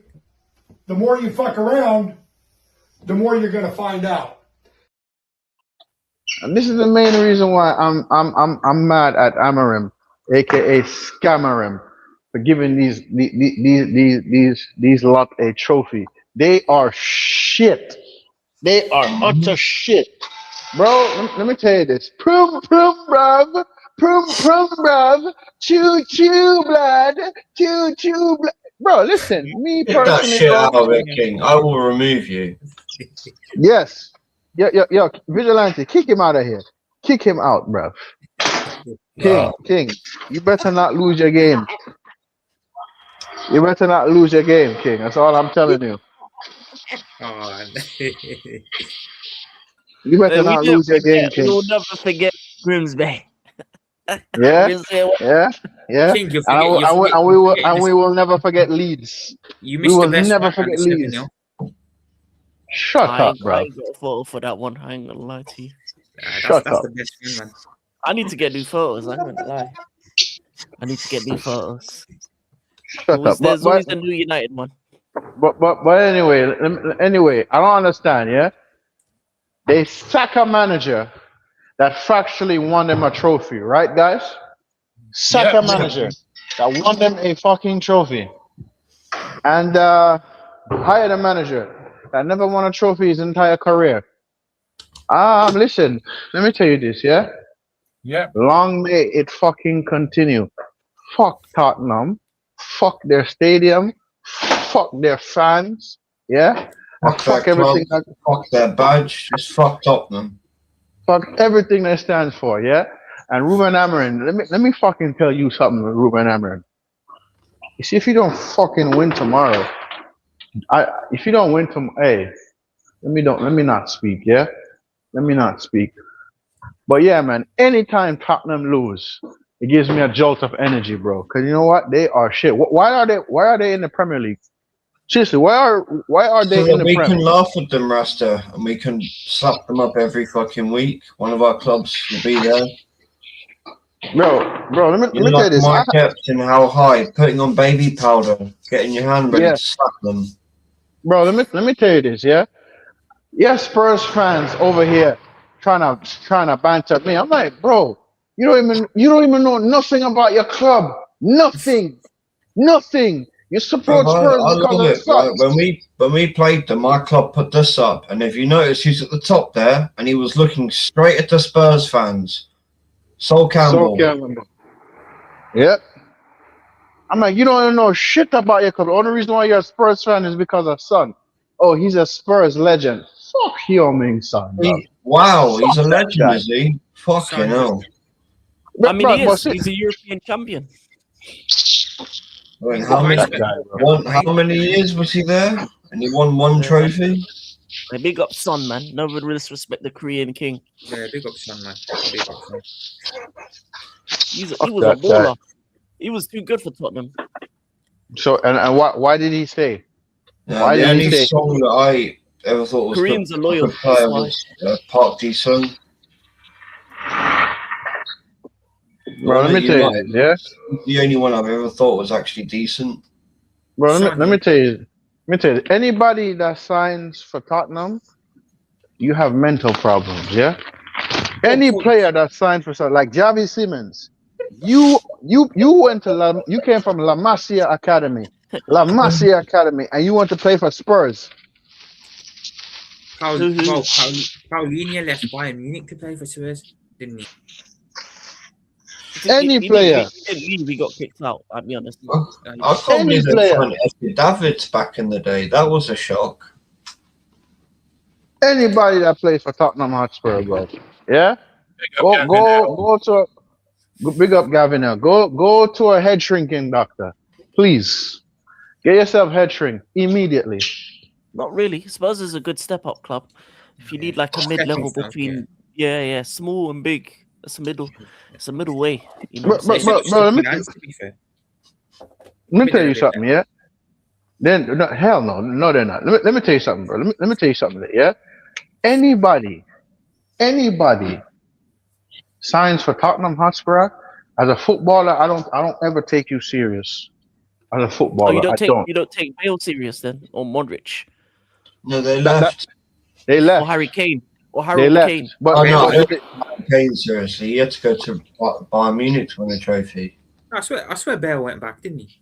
[SPEAKER 12] the more you fuck around, the more you're gonna find out.
[SPEAKER 5] And this is the main reason why I'm mad at Amarim, aka Scamarim, for giving these lot a trophy. They are shit. They are utter shit, bro. Let me tell you this. Prum bruv. Choo choo blood. Choo choo blood. Bro, listen. Me
[SPEAKER 1] Get that
[SPEAKER 5] personally,
[SPEAKER 1] shit
[SPEAKER 5] bro.
[SPEAKER 1] out of it, King. I will remove you.
[SPEAKER 5] Yes. Yo, Vigilante, kick him out of here. Kick him out, bro. King, you better not lose your game. You better not lose your game, King. That's all I'm telling you.
[SPEAKER 4] Oh,
[SPEAKER 5] You better not lose your game, King.
[SPEAKER 8] We'll never forget Grimsby.
[SPEAKER 5] Yeah,
[SPEAKER 8] Grimsby.
[SPEAKER 5] yeah.
[SPEAKER 4] King,
[SPEAKER 5] And we will never forget Leeds.
[SPEAKER 4] You
[SPEAKER 5] We
[SPEAKER 4] missed
[SPEAKER 5] will
[SPEAKER 4] the best
[SPEAKER 5] never
[SPEAKER 4] one,
[SPEAKER 5] forget
[SPEAKER 4] Anderson,
[SPEAKER 5] Leeds.
[SPEAKER 4] you know?
[SPEAKER 5] Shut
[SPEAKER 8] I
[SPEAKER 5] up, bro.
[SPEAKER 8] ain't got a photo for that one. I ain't gonna lie to you.
[SPEAKER 5] Shut
[SPEAKER 4] That's
[SPEAKER 5] up.
[SPEAKER 4] the best one, man.
[SPEAKER 8] I need to get new photos. I'm gonna lie. I need to get new photos.
[SPEAKER 5] Shut up.
[SPEAKER 8] There's always a new United one.
[SPEAKER 5] But anyway, I don't understand. Yeah, they sack a manager that factually won them a trophy, right, guys? Sack a manager that won them a fucking trophy. and hired a manager that never won a trophy his entire career. Listen, let me tell you this, yeah?
[SPEAKER 2] Yeah.
[SPEAKER 5] Long may it fucking continue. Fuck Tottenham. Fuck their stadium. Fuck their fans. Yeah? And
[SPEAKER 1] Fuck
[SPEAKER 5] fuck
[SPEAKER 1] that club.
[SPEAKER 5] everything that
[SPEAKER 1] Fuck their badge. Just fuck Tottenham.
[SPEAKER 5] fuck everything that stands for, yeah? And Ruben Amorim, let me fucking tell you something, Ruben Amorim. You see, if you don't fucking win tomorrow, if you don't win hey, let me not speak, yeah? Let me not speak. But yeah, man, anytime Tottenham lose, it gives me a jolt of energy, bro. Cause you know what? They are shit. Why are they in the Premier League? Seriously, why are they
[SPEAKER 1] So
[SPEAKER 5] in
[SPEAKER 1] that
[SPEAKER 5] the
[SPEAKER 1] we
[SPEAKER 5] Premier
[SPEAKER 1] can
[SPEAKER 5] League?
[SPEAKER 1] laugh at them, Rasta, and we can slap them up every fucking week. One of our clubs will be there.
[SPEAKER 5] Bro, let
[SPEAKER 1] You're
[SPEAKER 5] me tell you
[SPEAKER 1] like
[SPEAKER 5] this.
[SPEAKER 1] my captain, how high? Putting on baby powder, getting your hand ready
[SPEAKER 5] Yeah,
[SPEAKER 1] to slap them.
[SPEAKER 5] bro, let me tell you this, yeah? Yes, Spurs fans over here trying to banter me. I'm like, bro, you don't even know nothing about your club. Nothing. Nothing. You
[SPEAKER 1] Bro,
[SPEAKER 5] support Spurs
[SPEAKER 1] I
[SPEAKER 5] because
[SPEAKER 1] love
[SPEAKER 5] of
[SPEAKER 1] it, right?
[SPEAKER 5] sucks.
[SPEAKER 1] When we played them, my club put this up, and if you notice, he's at the top there, and he was looking straight at the Spurs fans. Sol
[SPEAKER 5] So
[SPEAKER 1] Campbell.
[SPEAKER 5] Campbell. Yep. I'm like, you don't even know shit about your club. The only reason why you're a Spurs fan is because of Son. Oh, he's a Spurs legend. Fuck Heung-min Son, bro.
[SPEAKER 1] Wow, he's
[SPEAKER 5] Fuck
[SPEAKER 1] a
[SPEAKER 5] that
[SPEAKER 1] legend,
[SPEAKER 5] guy.
[SPEAKER 1] is he? Fucking hell.
[SPEAKER 8] I mean, he
[SPEAKER 5] But
[SPEAKER 8] is. He's a European champion.
[SPEAKER 1] Wait,
[SPEAKER 5] fuck that guy, bro.
[SPEAKER 1] how many years was he there? And he won one trophy?
[SPEAKER 8] A big up Son, man. Never disrespect the Korean king.
[SPEAKER 4] Yeah, big up Son, man. Big up Son.
[SPEAKER 8] He was
[SPEAKER 5] Fuck
[SPEAKER 8] a
[SPEAKER 5] that guy.
[SPEAKER 8] baller. He was too good for Tottenham.
[SPEAKER 5] So and why did he stay?
[SPEAKER 1] Yeah,
[SPEAKER 5] Why
[SPEAKER 1] the
[SPEAKER 5] did he
[SPEAKER 1] only
[SPEAKER 5] stay?
[SPEAKER 1] song that I ever thought was
[SPEAKER 8] Koreans are loyal.
[SPEAKER 1] good player
[SPEAKER 8] That's why.
[SPEAKER 1] was Park Ji-sung.
[SPEAKER 5] Bro, let me tell you this, yeah?
[SPEAKER 1] The only one I've ever thought was actually decent.
[SPEAKER 5] Bro,
[SPEAKER 4] Son,
[SPEAKER 5] let me tell you. Let me tell you. Anybody that signs for Tottenham, you have mental problems, yeah? Any player that signs for something like Javi Simmons, you went to you came from La Masia Academy, and you want to play for Spurs.
[SPEAKER 4] Paulinho left Bayern Munich to play for Spurs, didn't he?
[SPEAKER 5] Any player.
[SPEAKER 8] He didn't leave. He got kicked out. I'll be honest.
[SPEAKER 1] I can't believe they signed Effie Davids back in the day. That was a shock.
[SPEAKER 5] Anybody that plays for Tottenham Hotspur, bro. Yeah? Go to big up Gavin now. Go to a head shrinking doctor. Please. Get yourself head shrink immediately.
[SPEAKER 8] Not really. Spurs is a good step up club. If you need like a mid level between small and big. It's a middle way. You know what I'm saying?
[SPEAKER 5] Bro, let me tell you something, yeah? Then hell no, they're not. Let me tell you something, bro. Let me tell you something, yeah? Anybody signs for Tottenham Hotspur as a footballer, I don't ever take you serious. As a footballer,
[SPEAKER 8] you don't take Bale serious then, or Modric.
[SPEAKER 1] No, they left.
[SPEAKER 5] They left.
[SPEAKER 8] Or Harry Kane. Or
[SPEAKER 5] They
[SPEAKER 8] Harry
[SPEAKER 5] left.
[SPEAKER 8] Kane.
[SPEAKER 5] But
[SPEAKER 1] I don't take Kane seriously. He had to go to Bayern Munich to win a trophy.
[SPEAKER 4] I swear Bale went back, didn't he?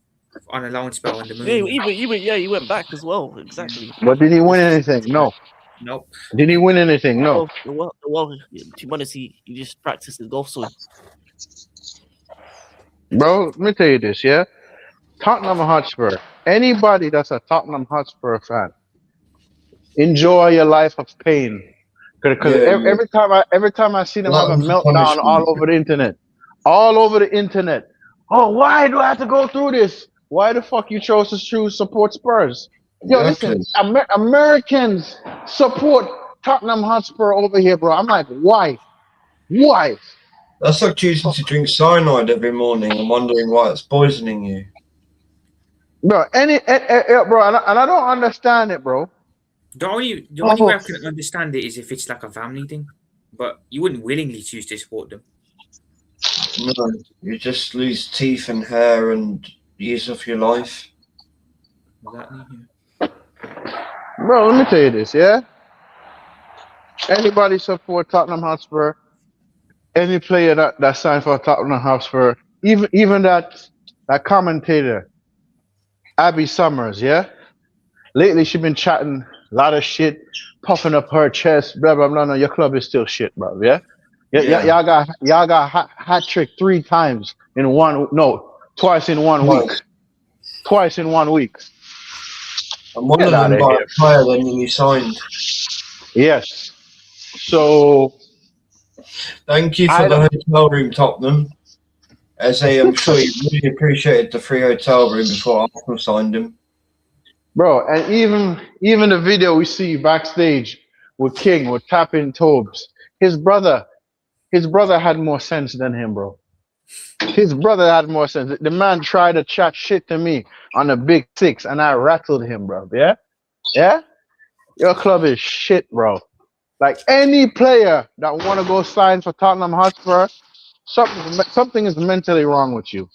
[SPEAKER 4] On a loan spell in the moon.
[SPEAKER 8] He went back as well. Exactly.
[SPEAKER 5] But did he win anything? No.
[SPEAKER 4] Nope.
[SPEAKER 5] Did he win anything? No.
[SPEAKER 8] Well, to be honest, he just practiced his golf swing.
[SPEAKER 5] Bro, let me tell you this, yeah? Tottenham Hotspur. Anybody that's a Tottenham Hotspur fan, enjoy your life of pain. Because every time I see them have a meltdown all over the internet. Oh, why do I have to go through this? Why the fuck you chose to support Spurs? Yo, listen, Americans support Tottenham Hotspur over here, bro. I'm like, why? Why?
[SPEAKER 1] That's like choosing to drink cyanide every morning and wondering why it's poisoning you.
[SPEAKER 5] Bro, bro, and I don't understand it, bro.
[SPEAKER 4] The only way I can understand it is if it's like a family thing, but you wouldn't willingly choose to support them.
[SPEAKER 1] No, you just lose teeth and hair and years of your life.
[SPEAKER 4] Exactly.
[SPEAKER 5] Bro, let me tell you this, yeah? Anybody support Tottenham Hotspur, any player that signed for Tottenham Hotspur, even that commentator, Abby Summers, yeah? Lately, she been chatting a lot of shit, puffing up her chest, blah, blah, blah. No, your club is still shit, bro, yeah?
[SPEAKER 1] Yeah.
[SPEAKER 5] Y'all got hat trick 3 times in twice in 1 week.
[SPEAKER 1] Twice.
[SPEAKER 5] Twice in 1 week.
[SPEAKER 1] And one
[SPEAKER 5] Get
[SPEAKER 1] of
[SPEAKER 5] out
[SPEAKER 1] them
[SPEAKER 5] of
[SPEAKER 1] by
[SPEAKER 5] here.
[SPEAKER 1] a player then you signed.
[SPEAKER 5] Yes. So
[SPEAKER 1] Thank you for
[SPEAKER 5] I
[SPEAKER 1] the
[SPEAKER 5] don't,
[SPEAKER 1] hotel room, Tottenham. As I'm sure you really appreciated the free hotel room before Arsenal signed him.
[SPEAKER 5] bro, and even the video we see backstage with King with tapping Tobes, his brother had more sense than him, bro. His brother had more sense. The man tried to chat shit to me on the big 6, and I rattled him, bro. Yeah, yeah. Your club is shit, bro. Like any player that want to go sign for Tottenham Hotspur, something is mentally wrong with you.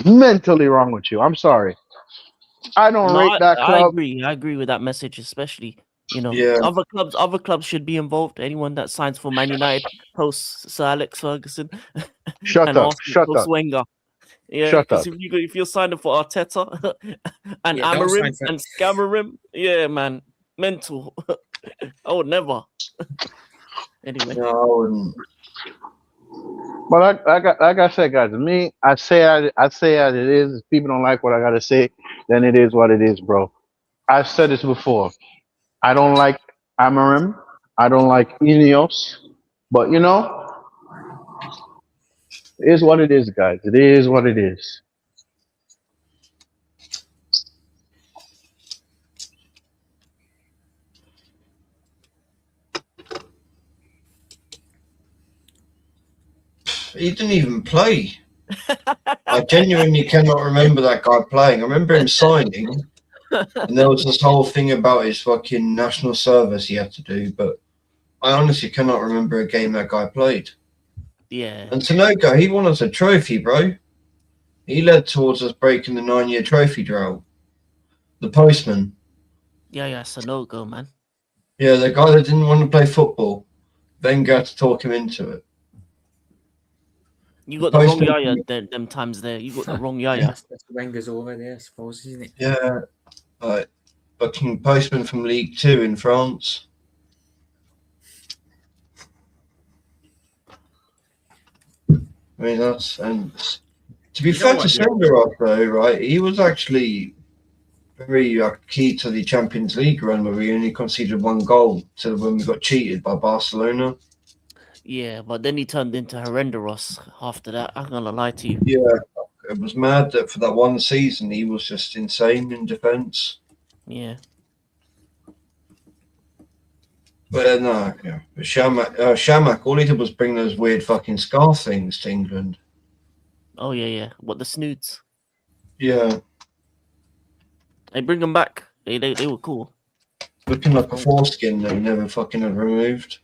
[SPEAKER 5] Mentally wrong with you. I'm sorry. I don't
[SPEAKER 8] No,
[SPEAKER 5] rate that
[SPEAKER 8] I
[SPEAKER 5] club.
[SPEAKER 8] agree. I agree with that message, especially
[SPEAKER 1] Yeah.
[SPEAKER 8] other clubs should be involved. Anyone that signs for Man United post Sir Alex Ferguson
[SPEAKER 5] Shut
[SPEAKER 8] and
[SPEAKER 5] up.
[SPEAKER 8] Arsenal
[SPEAKER 5] Shut
[SPEAKER 8] post
[SPEAKER 5] up.
[SPEAKER 8] Wenger. Yeah,
[SPEAKER 5] Shut
[SPEAKER 8] because
[SPEAKER 5] up.
[SPEAKER 8] if you're signing for Arteta and
[SPEAKER 4] Yeah, don't sign
[SPEAKER 8] Amarim
[SPEAKER 4] for.
[SPEAKER 8] and Scamarim, yeah, man, mental. I would never. Anyway,
[SPEAKER 1] No, I wouldn't.
[SPEAKER 5] But like I said, guys, me, I say as it is. If people don't like what I gotta say, then it is what it is, bro. I've said this before. I don't like Amarim. I don't like Ineos. But it is what it is, guys. It is what it is.
[SPEAKER 1] He didn't even play. I genuinely cannot remember that guy playing. I remember him signing, and there was this whole thing about his fucking national service he had to do, but I honestly cannot remember a game that guy played.
[SPEAKER 8] yeah,
[SPEAKER 1] And Tanoka, he won us a trophy, bro. He led towards us breaking the 9-year trophy drought. The postman.
[SPEAKER 8] yeah, it's a no go, man.
[SPEAKER 1] Yeah, the guy that didn't want to play football. Wenger had to talk him into it.
[SPEAKER 8] You got the wrong
[SPEAKER 1] Postman.
[SPEAKER 8] Yaya them times there. You got the wrong Yaya.
[SPEAKER 4] That's Wenger's over there, I suppose, isn't it?
[SPEAKER 1] Yeah, fucking postman from League 2 in France. I mean, and to be
[SPEAKER 4] You know
[SPEAKER 1] fair
[SPEAKER 4] what,
[SPEAKER 1] to
[SPEAKER 4] yeah.
[SPEAKER 1] Senderoff, though, right, he was actually very key to the Champions League run where we only conceded 1 goal to when we got cheated by Barcelona.
[SPEAKER 8] Yeah, but then he turned into horrendous after that. I'm gonna lie to you.
[SPEAKER 1] Yeah, it was mad that for that one season he was just insane in defence.
[SPEAKER 8] Yeah.
[SPEAKER 1] But no, yeah. But Shamak, all he did was bring those weird fucking scarf things to England.
[SPEAKER 8] Oh yeah. What the snoots?
[SPEAKER 1] Yeah,
[SPEAKER 8] They bring them back. They were cool.
[SPEAKER 1] looking like a foreskin that we never fucking had removed.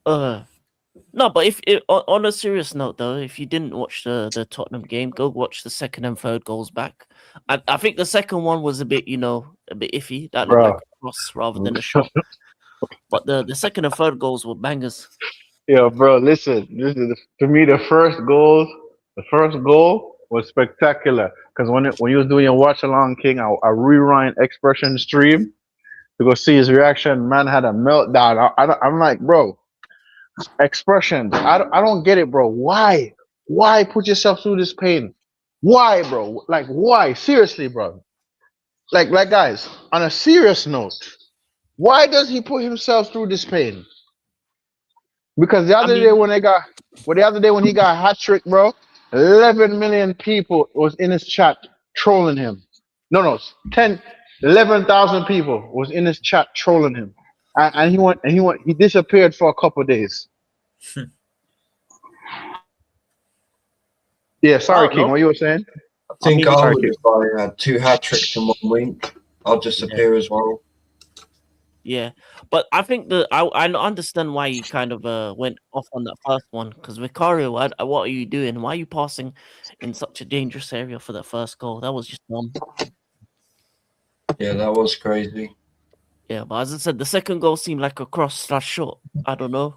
[SPEAKER 8] No, but if on a serious note though, if you didn't watch the Tottenham game, go watch the second and third goals back. I think the second one was a bit iffy. That looked
[SPEAKER 5] Bro.
[SPEAKER 8] like a cross rather than a shot. But the second and third goals were bangers.
[SPEAKER 5] Yo, bro, listen. To me, the first goal was spectacular. Because when you was doing your watch along, King, I rewind expression stream to go see his reaction. Man had a meltdown. I'm like, bro, expressions. I don't get it, bro. Why put yourself through this pain? Why, bro? Like, why? Seriously, bro. Like guys, on a serious note, why does he put himself through this pain? Because the other day when he got a hat trick, bro, 11 million people was in his chat trolling him. No, 11,000 people was in his chat trolling him, and he disappeared for a couple of days. Yeah, sorry, King. What you were saying?
[SPEAKER 1] I think I would if I had 2 hat tricks in 1 week. I'll disappear as well.
[SPEAKER 8] Yeah, but I think I understand why you kind of went off on that first one because Vicario, what are you doing? Why are you passing in such a dangerous area for that first goal? That was just dumb.
[SPEAKER 1] Yeah, that was crazy.
[SPEAKER 8] Yeah, but as I said, the second goal seemed like a cross/shot. I don't know,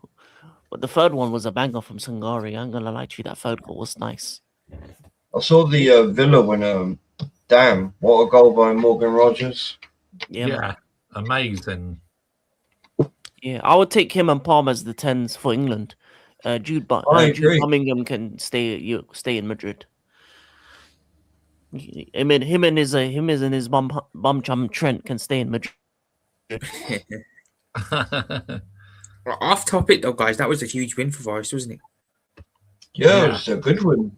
[SPEAKER 8] but the third one was a banger from Sangari. I'm gonna lie to you, that third goal was nice.
[SPEAKER 1] I saw the Villa winner. Damn, what a goal by Morgan Rogers.
[SPEAKER 8] Yeah, man.
[SPEAKER 2] Yeah, amazing.
[SPEAKER 8] Yeah, I would take him and Palmer as the 10s for England. Jude
[SPEAKER 1] I
[SPEAKER 8] Jude
[SPEAKER 1] agree.
[SPEAKER 8] Bellingham can stay in Madrid. Him and his bum chum Trent can stay in Madrid.
[SPEAKER 4] Off topic though, guys, that was a huge win for Forest, wasn't it?
[SPEAKER 1] Yeah, it was a good win.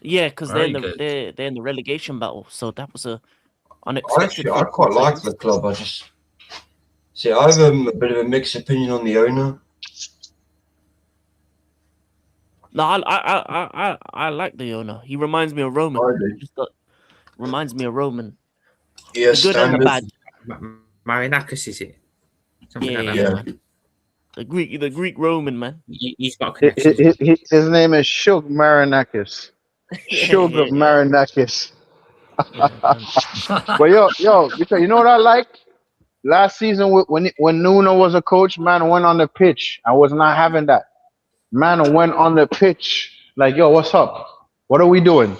[SPEAKER 8] Yeah, because they're
[SPEAKER 2] Very good.
[SPEAKER 8] they're in the relegation battle, so that was a unexpected.
[SPEAKER 1] Actually, I quite like the club. I just see. I have a bit of a mixed opinion on the owner.
[SPEAKER 8] No, I like the owner. He reminds me of Roman. Reminds me of Roman.
[SPEAKER 1] Yeah,
[SPEAKER 8] The good and the bad.
[SPEAKER 4] Marinakis, is it? Something
[SPEAKER 8] Yeah,
[SPEAKER 4] like
[SPEAKER 8] yeah,
[SPEAKER 4] that.
[SPEAKER 8] man. The Greek Roman, man.
[SPEAKER 4] He's got connections.
[SPEAKER 5] His name is Shug Marinakis. Shug of Marinakis. But yo, because you know what I like? Last season when Nuno was a coach, man went on the pitch. I was not having that. Man went on the pitch like, yo, what's up? What are we doing?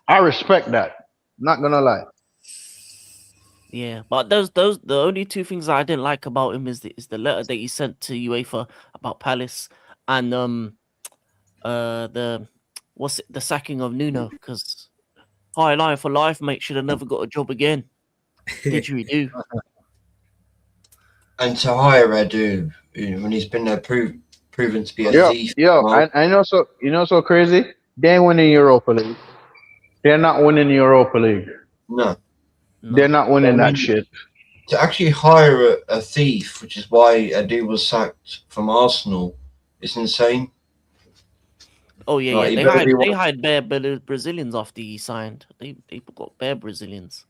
[SPEAKER 5] I respect that. Not gonna lie.
[SPEAKER 8] Yeah, but the only two things I didn't like about him is the letter that he sent to UEFA about Palace and the sacking of Nuno, because high line for life, mate, should have never got a job again. Didgeridoo.
[SPEAKER 1] And to hire Edu, when he's been there proven to be a thief.
[SPEAKER 5] I know. So so crazy. They ain't winning Europa League. They're not winning the Europa League.
[SPEAKER 1] No.
[SPEAKER 5] They're not winning that shit.
[SPEAKER 1] To actually hire a thief, which is why Edu was sacked from Arsenal, is insane.
[SPEAKER 8] Oh yeah,
[SPEAKER 1] Like,
[SPEAKER 8] yeah. They hired bare Brazilians after he signed. They got bare Brazilians.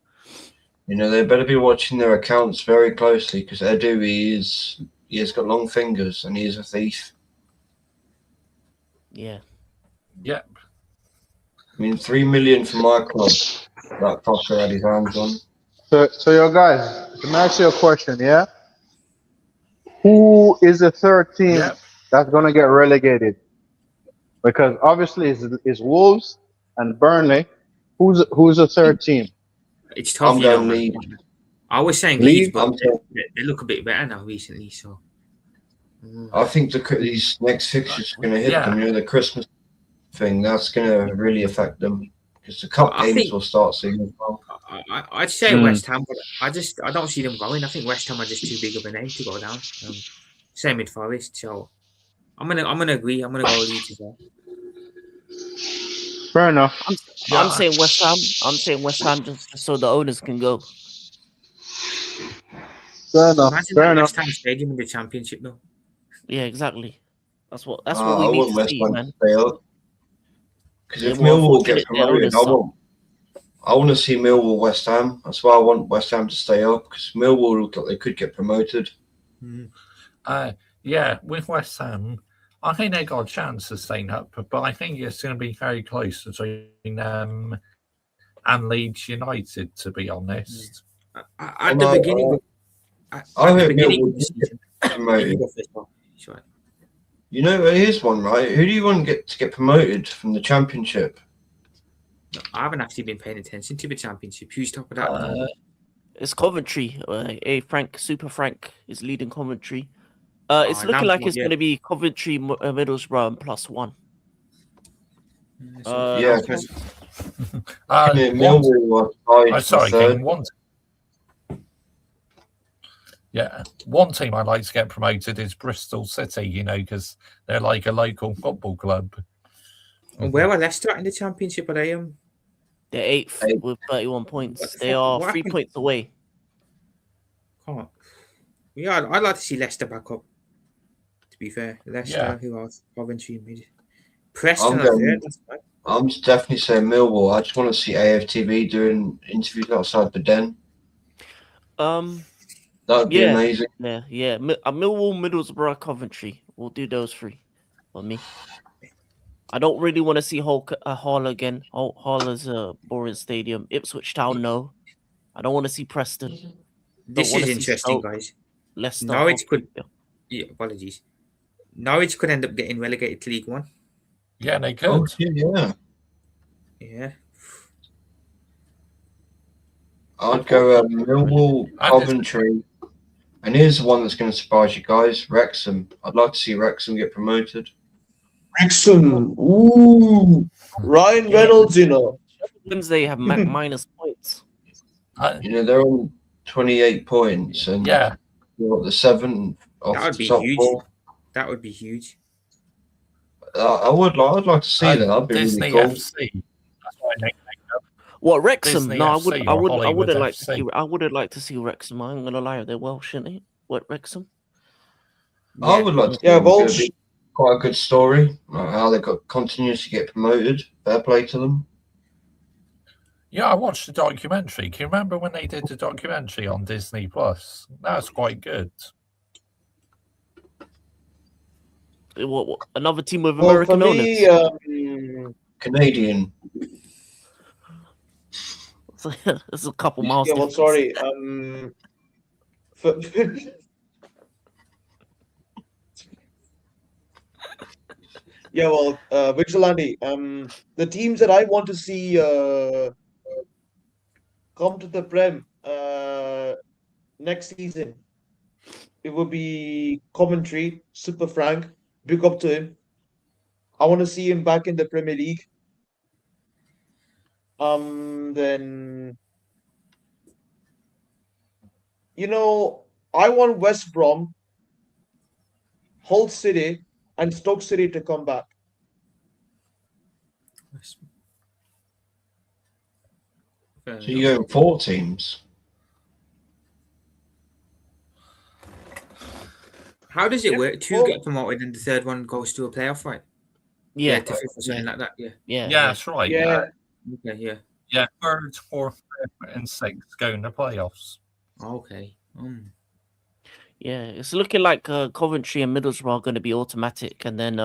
[SPEAKER 1] You know, they better be watching their accounts very closely because Edu, he has got long fingers and he is a thief.
[SPEAKER 8] Yeah.
[SPEAKER 2] Yep.
[SPEAKER 1] I mean, 3 million for my club. That fucker had his hands on.
[SPEAKER 5] So yo guys, let me ask you a question, yeah? Who is the third team that's gonna get relegated? Because obviously it's Wolves and Burnley. Who's the third team?
[SPEAKER 4] It's tough,
[SPEAKER 1] I'm
[SPEAKER 4] you know,
[SPEAKER 1] going
[SPEAKER 4] man.
[SPEAKER 1] Leeds.
[SPEAKER 4] I was saying
[SPEAKER 5] Leeds?
[SPEAKER 4] Leeds, but they look a bit better now recently. So
[SPEAKER 1] I think these next fixtures are going to hit them. You know, the Christmas thing, that's going to really affect them because the cup games will start soon as well.
[SPEAKER 4] I'd say West Ham, but I don't see them going. I think West Ham are just too big of a name to go down. Same with Forest. So I'm gonna agree. I'm gonna go Leeds as well.
[SPEAKER 5] Fair enough.
[SPEAKER 8] I'm saying West Ham. I'm saying West Ham just so the owners can go.
[SPEAKER 5] Fair enough.
[SPEAKER 4] Imagine
[SPEAKER 5] Fair
[SPEAKER 4] that
[SPEAKER 5] enough.
[SPEAKER 4] West Ham Stadium in the Championship, though.
[SPEAKER 8] Yeah, exactly. That's what we
[SPEAKER 1] I
[SPEAKER 8] need
[SPEAKER 1] want
[SPEAKER 8] to
[SPEAKER 1] West
[SPEAKER 8] see,
[SPEAKER 1] Ham
[SPEAKER 8] man.
[SPEAKER 1] to stay up. Because if
[SPEAKER 8] Yeah, well,
[SPEAKER 1] Millwall get
[SPEAKER 8] unfortunately, their
[SPEAKER 1] promoted,
[SPEAKER 8] owners
[SPEAKER 1] I want to see Millwall West Ham. That's why I want West Ham to stay up because Millwall they could get promoted.
[SPEAKER 2] Yeah, with West Ham, I think they got a chance of staying up, but I think it's going to be very close between them and Leeds United, to be honest.
[SPEAKER 4] At the beginning,
[SPEAKER 1] I hope Millwall
[SPEAKER 4] of the season,
[SPEAKER 1] promoted. You know, here's one, right? Who do you want to get promoted from the Championship?
[SPEAKER 4] I haven't actually been paying attention to the Championship. Who's top of that?
[SPEAKER 8] It's Coventry. Super Frank is leading Coventry. It's looking like it's going to be Coventry, Middlesbrough, and +1.
[SPEAKER 1] Millwall are
[SPEAKER 2] sorry,
[SPEAKER 1] third.
[SPEAKER 2] King, one. Yeah, one team I'd like to get promoted is Bristol City, you know, because they're like a local football club.
[SPEAKER 4] And where are Leicester in the Championship? Are they
[SPEAKER 8] They're 8th with 31 points. They are 3 points away.
[SPEAKER 4] Yeah, I'd like to see Leicester back up. To be fair, Leicester, who else? Coventry, Preston.
[SPEAKER 1] I'm definitely saying Millwall. I just want to see AFTV doing interviews outside the Den. That'd be amazing.
[SPEAKER 8] Yeah. Millwall, Middlesbrough, Coventry. We'll do those 3 for me. I don't really want to see Hull again. Hull is a boring stadium. Ipswich Town, no. I don't want to see Preston.
[SPEAKER 4] This is interesting, guys.
[SPEAKER 8] Leicester.
[SPEAKER 4] Norwich could. Yeah, apologies. Norwich could end up getting relegated to League One.
[SPEAKER 2] Yeah, they could.
[SPEAKER 1] Oh, yeah.
[SPEAKER 4] Yeah.
[SPEAKER 1] I'd go Millwall, Coventry, and here's the one that's going to surprise you guys: Wrexham. I'd like to see Wrexham get promoted.
[SPEAKER 9] Wrexham. Ooh. Ryan Reynolds, you know.
[SPEAKER 8] Wednesday have minus points.
[SPEAKER 1] You know, they're on 28 points, and
[SPEAKER 2] Yeah.
[SPEAKER 1] you're the 7 off
[SPEAKER 4] That would
[SPEAKER 1] the
[SPEAKER 4] be
[SPEAKER 1] top
[SPEAKER 4] huge.
[SPEAKER 1] 4.
[SPEAKER 4] That would be huge.
[SPEAKER 1] I'd like to see that. That'd be
[SPEAKER 2] Disney
[SPEAKER 1] really cool.
[SPEAKER 2] FC. That's what I nicknamed them.
[SPEAKER 8] What, Wrexham?
[SPEAKER 2] Disney
[SPEAKER 8] No,
[SPEAKER 2] FC or Hollywood
[SPEAKER 8] like to
[SPEAKER 2] FC.
[SPEAKER 8] see. I wouldn't like to see Wrexham. I'm gonna lie, they're Welsh, isn't it? What, Wrexham?
[SPEAKER 1] I would like to see
[SPEAKER 9] Yeah,
[SPEAKER 1] them. It'd
[SPEAKER 9] Welsh.
[SPEAKER 1] be quite a good story. Like how they got continues to get promoted. Fair play to them.
[SPEAKER 2] Yeah, I watched the documentary. Can you remember when they did the documentary on Disney Plus? That was quite good.
[SPEAKER 8] What another team with
[SPEAKER 9] Well, for
[SPEAKER 8] American
[SPEAKER 9] me,
[SPEAKER 8] owners?
[SPEAKER 1] Canadian.
[SPEAKER 8] There's a couple miles.
[SPEAKER 9] Yeah, well,
[SPEAKER 8] difference.
[SPEAKER 9] sorry. For, yeah, well, Vigilante. The teams that I want to see come to the Prem next season, it would be Coventry, Super Frank. Big up to him. I want to see him back in the Premier League. Then, you know, I want West Brom, Hull City, and Stoke City to come back.
[SPEAKER 1] So you go 4 teams.
[SPEAKER 4] How does it
[SPEAKER 9] Yep,
[SPEAKER 4] work? 2
[SPEAKER 9] well-
[SPEAKER 4] get promoted and the third one goes to a playoff fight?
[SPEAKER 8] Yeah,
[SPEAKER 4] to fifth or something like that. Yeah.
[SPEAKER 8] yeah.
[SPEAKER 2] That's right.
[SPEAKER 9] Yeah.
[SPEAKER 4] Okay, yeah.
[SPEAKER 2] Yeah, 3rd, 4th, 5th, and 6th go in the playoffs.
[SPEAKER 4] Okay.
[SPEAKER 8] Yeah, it's looking like Coventry and Middlesbrough are going to be automatic, and then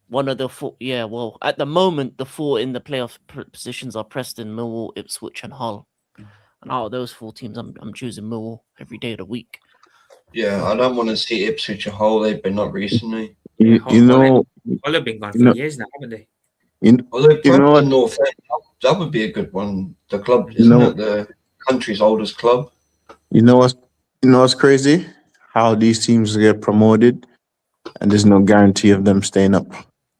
[SPEAKER 8] one of the 4. Yeah, well, at the moment, the 4 in the playoff positions are Preston, Millwall, Ipswich, and Hull. And out of those 4 teams, I'm choosing Millwall every day of the week.
[SPEAKER 1] Yeah, I don't want to see Ipswich a Hull. They've been up recently.
[SPEAKER 5] You know,
[SPEAKER 4] Hull have been gone for
[SPEAKER 5] you know-
[SPEAKER 4] years now, haven't they?
[SPEAKER 1] Although
[SPEAKER 5] You know what?
[SPEAKER 1] Preston North End, that would be a good one. The club,
[SPEAKER 5] You
[SPEAKER 1] isn't
[SPEAKER 5] know-
[SPEAKER 1] it? The country's oldest club.
[SPEAKER 5] You know what's crazy? How these teams get promoted, and there's no guarantee of them staying up.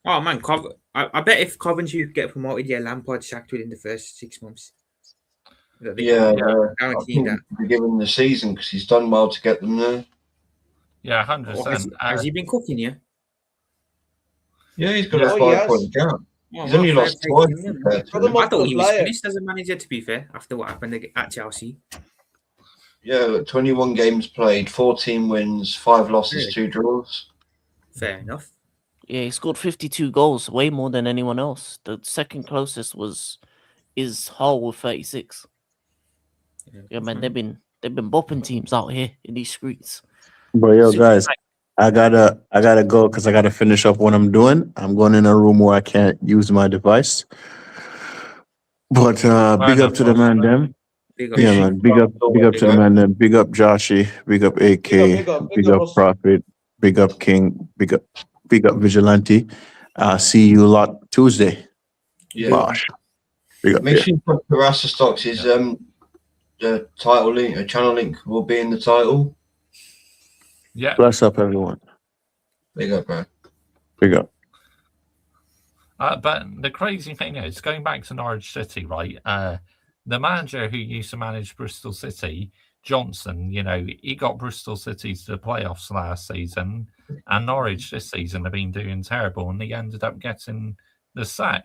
[SPEAKER 4] Oh man, I bet if Coventry get promoted, yeah, Lampard sacked within the first 6 months.
[SPEAKER 1] Yeah, I
[SPEAKER 4] guaranteed
[SPEAKER 1] think
[SPEAKER 4] that.
[SPEAKER 1] we're given the season because he's done well to get them there.
[SPEAKER 2] Yeah,
[SPEAKER 4] Or
[SPEAKER 2] 100%.
[SPEAKER 4] has he been cooking? Yeah.
[SPEAKER 1] Yeah, he's got
[SPEAKER 4] Yeah.
[SPEAKER 1] a
[SPEAKER 9] Oh, yes.
[SPEAKER 1] 5-point gap.
[SPEAKER 4] Oh,
[SPEAKER 1] He's only
[SPEAKER 4] well,
[SPEAKER 1] lost
[SPEAKER 4] fair play
[SPEAKER 1] twice
[SPEAKER 4] to him.
[SPEAKER 1] compared to
[SPEAKER 9] Put him
[SPEAKER 1] him.
[SPEAKER 9] up
[SPEAKER 4] I thought he was
[SPEAKER 9] flyer.
[SPEAKER 4] finished as a manager, to be fair, after what happened at Chelsea.
[SPEAKER 1] Yeah, 21 games played, 14 wins, 5 losses,
[SPEAKER 4] Really?
[SPEAKER 1] 2 draws.
[SPEAKER 4] Fair enough.
[SPEAKER 8] Yeah, he scored 52 goals, way more than anyone else. The second closest is Hull with 36. Yeah, man, they've been bopping teams out here in these streets.
[SPEAKER 5] But yo, guys, I gotta go because I gotta finish up what I'm doing. I'm going in a room where I can't use my device. But big up to the man, them.
[SPEAKER 4] Big up.
[SPEAKER 5] Yeah, man. Big up to the man, them. Big up Joshy. Big up AK. Big up Prophet. Big up King. Big up Vigilante. See you lot Tuesday.
[SPEAKER 1] Yeah.
[SPEAKER 5] Bosh. Big up.
[SPEAKER 1] Make
[SPEAKER 5] Yeah.
[SPEAKER 1] sure you put Carassa Stocks. His the title link, a channel link will be in the title.
[SPEAKER 2] Yeah.
[SPEAKER 5] Bless up, everyone.
[SPEAKER 1] Big up, bro.
[SPEAKER 5] Big up.
[SPEAKER 2] But the crazy thing is, going back to Norwich City, right? The manager who used to manage Bristol City, Johnson, you know, he got Bristol City to the playoffs last season, and Norwich this season have been doing terrible, and he ended up getting the sack.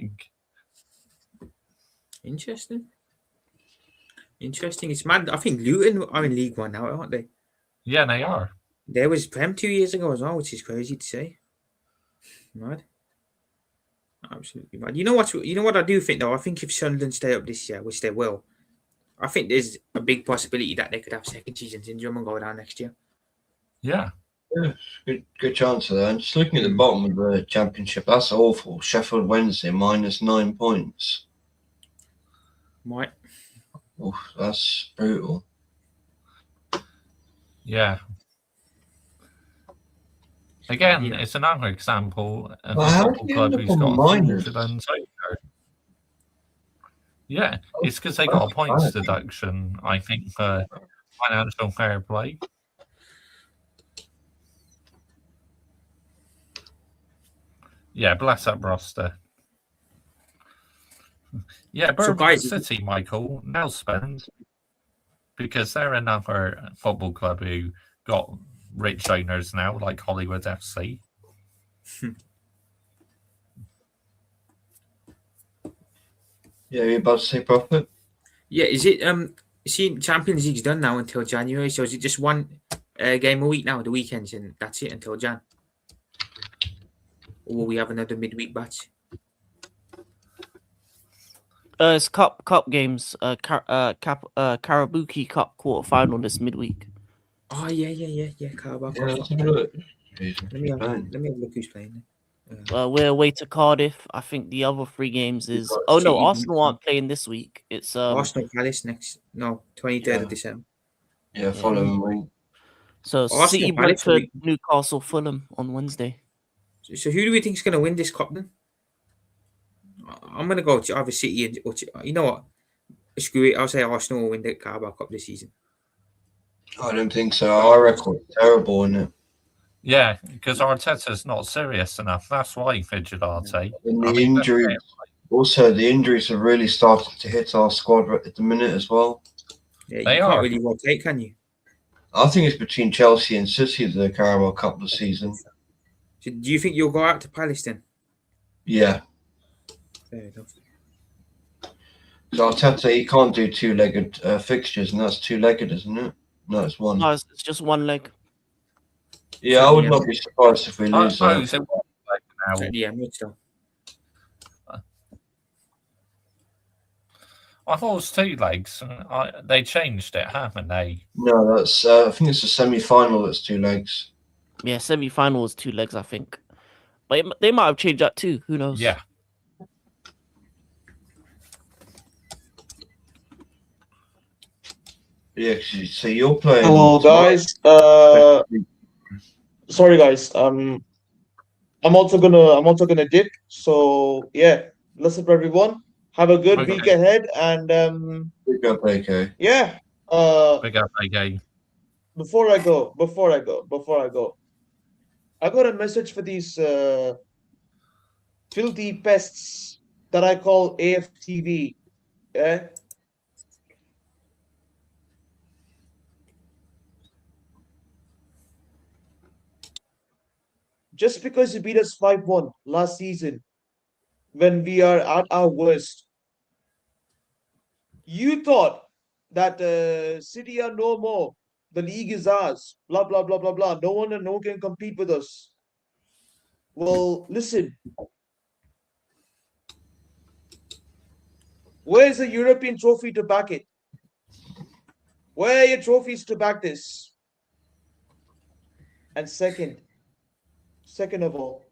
[SPEAKER 4] Interesting. It's mad. I think Luton are in League One now, aren't they?
[SPEAKER 2] Yeah, they are.
[SPEAKER 4] There was Prem 2 years ago as well, which is crazy to say. Mad. Absolutely mad. You know what I do think though? I think if Sunderland stay up this year, which they will, I think there's a big possibility that they could have second season syndrome and go down next year.
[SPEAKER 2] Yeah.
[SPEAKER 1] Yeah, good chance of that. And just looking at the bottom of the championship, that's awful. Sheffield Wednesday -9 points.
[SPEAKER 4] Might.
[SPEAKER 1] Oof, that's brutal.
[SPEAKER 2] Yeah. Again, it's another example of
[SPEAKER 1] Well,
[SPEAKER 2] a
[SPEAKER 1] how
[SPEAKER 2] football
[SPEAKER 1] did you
[SPEAKER 2] club
[SPEAKER 1] end up
[SPEAKER 2] who's
[SPEAKER 1] on
[SPEAKER 2] got
[SPEAKER 1] minus?
[SPEAKER 2] fraudulent Yeah, it's because they got a points deduction, I think, for financial fair play. Yeah, bless up roster. Yeah, Birmingham
[SPEAKER 4] guys,
[SPEAKER 2] City, Michael, now spend because they're another football club who got rich owners now, like Hollywood FC.
[SPEAKER 1] Yeah, you're about to say profit?
[SPEAKER 4] Yeah, is it see Champions League's done now until January, so is it just one game a week now, the weekends, and that's it until Jan? Or will we have another midweek batch?
[SPEAKER 8] It's cup games. Karabuki Cup quarterfinal this midweek.
[SPEAKER 4] Oh yeah. Carabao
[SPEAKER 1] Yeah,
[SPEAKER 4] Cup.
[SPEAKER 1] let's have a look.
[SPEAKER 4] Let me have a look who's playing.
[SPEAKER 8] We're away to Cardiff. I think the other 3 games is.
[SPEAKER 1] got
[SPEAKER 8] Oh no,
[SPEAKER 4] City
[SPEAKER 8] Arsenal
[SPEAKER 4] beat-
[SPEAKER 8] aren't playing this week. It's
[SPEAKER 4] Arsenal Palace next. No, 23rd of December.
[SPEAKER 1] Yeah, following week.
[SPEAKER 8] So
[SPEAKER 4] Arsenal
[SPEAKER 8] City,
[SPEAKER 4] Palace
[SPEAKER 8] Brentford, Newcastle, Fulham on Wednesday.
[SPEAKER 4] So who do we think is going to win this cup then? I'm going to go to either City and you know what? Screw it. I'll say Arsenal will win the Carabao Cup this season.
[SPEAKER 1] I don't think so. Our record's terrible, isn't it?
[SPEAKER 2] Yeah, because Arteta's not serious enough. That's why, Vigilante.
[SPEAKER 1] And the injuries, also the injuries are really starting to hit our squad at the minute as well.
[SPEAKER 4] Yeah, you
[SPEAKER 2] They
[SPEAKER 4] can't
[SPEAKER 2] are.
[SPEAKER 4] really rotate, can you?
[SPEAKER 1] I think it's between Chelsea and City the Carabao Cup this season.
[SPEAKER 4] So do you think you'll go out to Palace then?
[SPEAKER 1] Yeah.
[SPEAKER 4] Fair enough.
[SPEAKER 1] Because Arteta, he can't do two-legged fixtures, and that's two-legged, isn't it? No, it's one.
[SPEAKER 8] No, it's just one leg.
[SPEAKER 1] Yeah, I would not be surprised if we lose that.
[SPEAKER 2] Is it one leg now?
[SPEAKER 4] Yeah, me too.
[SPEAKER 2] I thought it was 2 legs. They changed it, haven't they?
[SPEAKER 1] No, that's. I think it's a semi-final that's 2 legs.
[SPEAKER 8] Yeah, semi-final was 2 legs, I think. But they might have changed that too. Who knows?
[SPEAKER 2] Yeah.
[SPEAKER 1] Yeah, so you're playing.
[SPEAKER 9] Hello, guys. Sorry, guys. I'm also gonna dip. So yeah, listen, everyone. Have a good week ahead, and
[SPEAKER 1] Big up, AK.
[SPEAKER 9] yeah.
[SPEAKER 2] Big up, AK.
[SPEAKER 9] Before I go, I got a message for these filthy pests that I call AFTV. Yeah. Just because you beat us 5-1 last season, when we are at our worst, you thought that City are no more. The league is ours. Blah blah blah blah blah. No one can compete with us. Well, listen. Where's the European trophy to back it? Where are your trophies to back this? And second of all,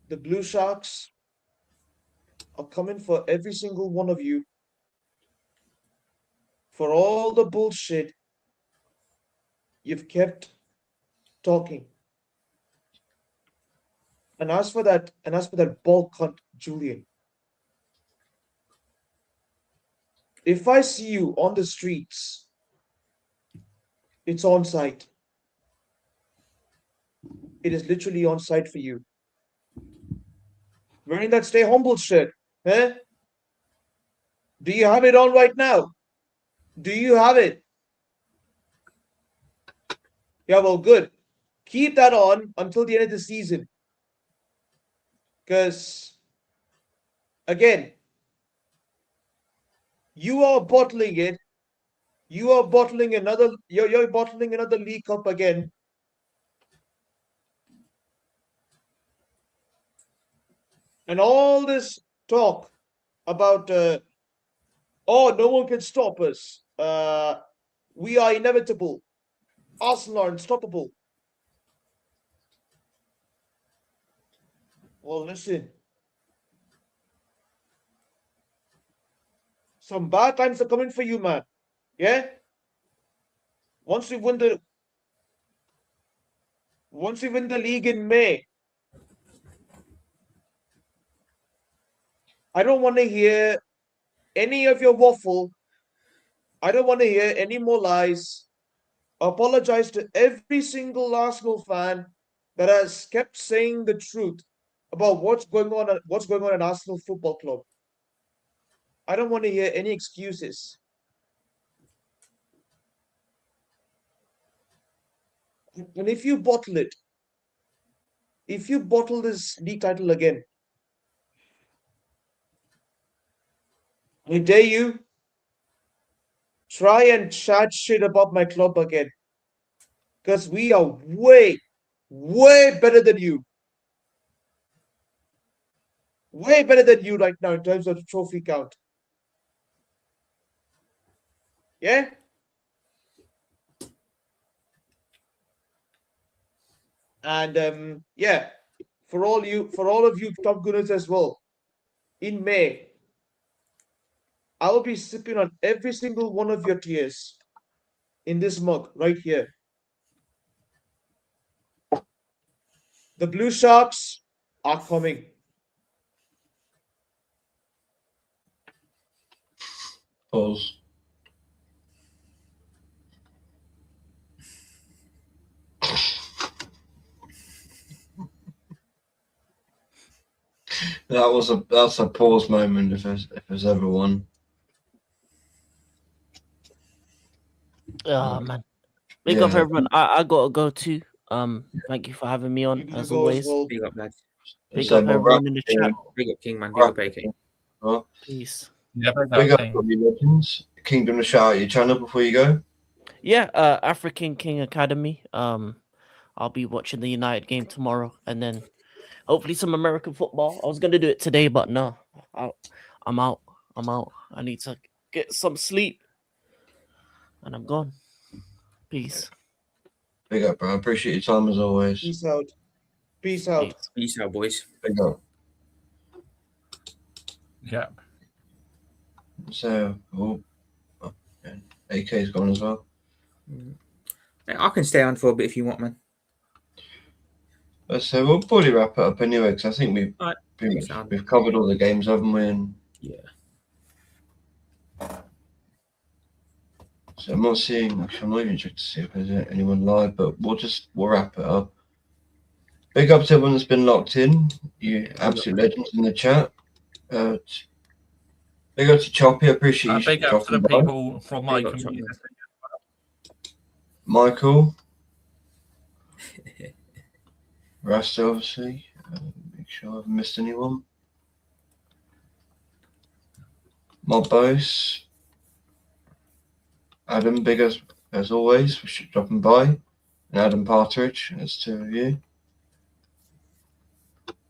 [SPEAKER 9] the Blue Sharks are coming for every single one of you for all the bullshit you've kept talking. And as for that ball cunt, Julian, if I see you on the streets, it's on site. It is literally on site for you. Wearing that Stay Humble shirt, eh? Do you have it on right now? Do you have it? Yeah, well, good. Keep that on until the end of the season. Because, again, you are bottling it. You are bottling another. You're bottling another League Cup again. And all this talk about, oh, no one can stop us. We are inevitable. Arsenal are unstoppable. Well, listen. Some bad times are coming for you, man. Yeah? Once we win the league in May, I don't want to hear any of your waffle. I don't want to hear any more lies. Apologize to every single Arsenal fan that has kept saying the truth about what's going on at Arsenal Football Club. I don't want to hear any excuses. And if you bottle this league title again, I dare you try and chat shit about my club again. Because we are way, way better than you. Way better than you right now in terms of the trophy count. Yeah? And yeah, for all of you top gunners as well, in May, I will be sipping on every single one of your tears in this mug right here. The Blue Sharks are coming.
[SPEAKER 1] Pause. That's a pause moment if there's ever one.
[SPEAKER 8] Oh man. Big up everyone. I gotta go too. Thank you for having me on as always.
[SPEAKER 4] Big up, lads.
[SPEAKER 8] Big up everyone in the chat.
[SPEAKER 4] Big up, King, man. Big up, AK.
[SPEAKER 1] Well,
[SPEAKER 8] Peace.
[SPEAKER 2] Yeah,
[SPEAKER 1] big up, legends. Kingdom, to shout out your channel before you go.
[SPEAKER 8] Yeah, African King Academy. I'll be watching the United game tomorrow, and then hopefully some American football. I was gonna do it today, but no, I'm out. I need to get some sleep, and I'm gone. Peace.
[SPEAKER 1] Big up, bro. I appreciate your time as always.
[SPEAKER 9] Peace out. Peace out.
[SPEAKER 4] Peace out, boys.
[SPEAKER 1] Big up.
[SPEAKER 2] Yeah.
[SPEAKER 1] So, AK's gone as well.
[SPEAKER 4] I can stay on for a bit if you want, man.
[SPEAKER 1] So we'll probably wrap it up anyway, because I think we've covered all the games, haven't we? And
[SPEAKER 4] yeah.
[SPEAKER 1] So I'm not seeing. Actually, I'm not even checking to see if there's anyone live, but we'll wrap it up. Big up to everyone that's been locked in. You absolute legends in the chat. Big up to Choppy. I appreciate you.
[SPEAKER 2] Big up to the people from my community.
[SPEAKER 1] Michael. Rasta, obviously. Make sure I haven't missed anyone. Mobbos. Adam, big as always, for dropping by. And Adam Partridge, that's two of you.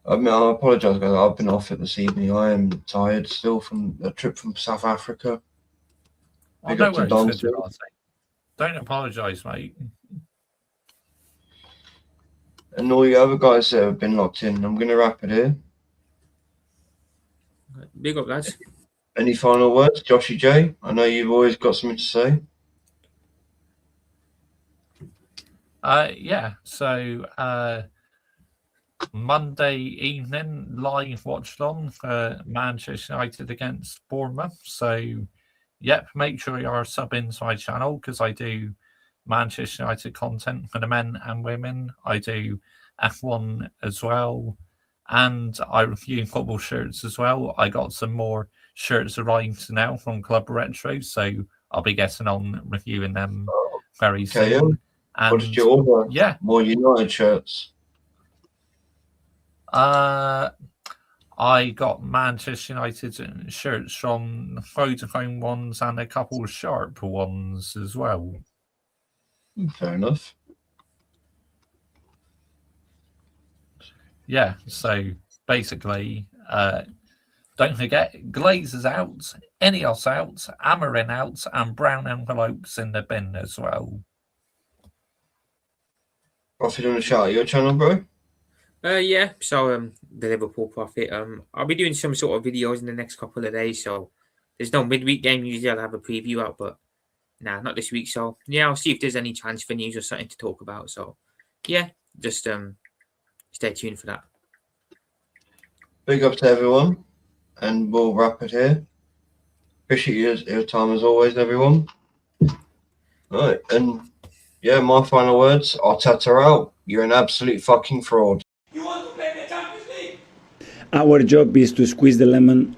[SPEAKER 1] I mean, I apologise, guys. I've been off it this evening. I am tired still from a trip from South Africa. Big up to Don.
[SPEAKER 2] Don't apologise, mate.
[SPEAKER 1] And all you other guys that have been locked in, I'm going to wrap it here.
[SPEAKER 4] Big up, lads.
[SPEAKER 1] Any final words, Joshy J? I know you've always got something to say.
[SPEAKER 2] Yeah. So Monday evening, live watched on for Manchester United against Bournemouth. So, yep, make sure you are subbing to my channel because I do Manchester United content for the men and women. I do F1 as well. And I review football shirts as well. I got some more shirts arrived now from Club Retro, so I'll be getting on reviewing them very soon.
[SPEAKER 1] And what did you order?
[SPEAKER 2] Yeah,
[SPEAKER 1] more United shirts.
[SPEAKER 2] I got Manchester United shirts from Vodafone ones and a couple of Sharp ones as well.
[SPEAKER 1] Fair enough.
[SPEAKER 2] Yeah, so basically, don't forget, Glazers out, Ineos out, Amarin out, and brown envelopes in the bin as well.
[SPEAKER 1] Profit on the shout your channel, bro?
[SPEAKER 4] Yeah, so the Liverpool Profit. I'll be doing some sort of videos in the next couple of days, so there's no midweek game. Usually I'll have a preview out, but nah, not this week. So yeah, I'll see if there's any transfer news or something to talk about. So yeah, just stay tuned for that.
[SPEAKER 1] Big up to everyone. and we'll wrap it here. Appreciate your time as always, everyone. Right, and yeah, my final words, Arteta out. You're an absolute fucking fraud.
[SPEAKER 10] You want to play the Champions League?
[SPEAKER 13] Our job is to squeeze the lemon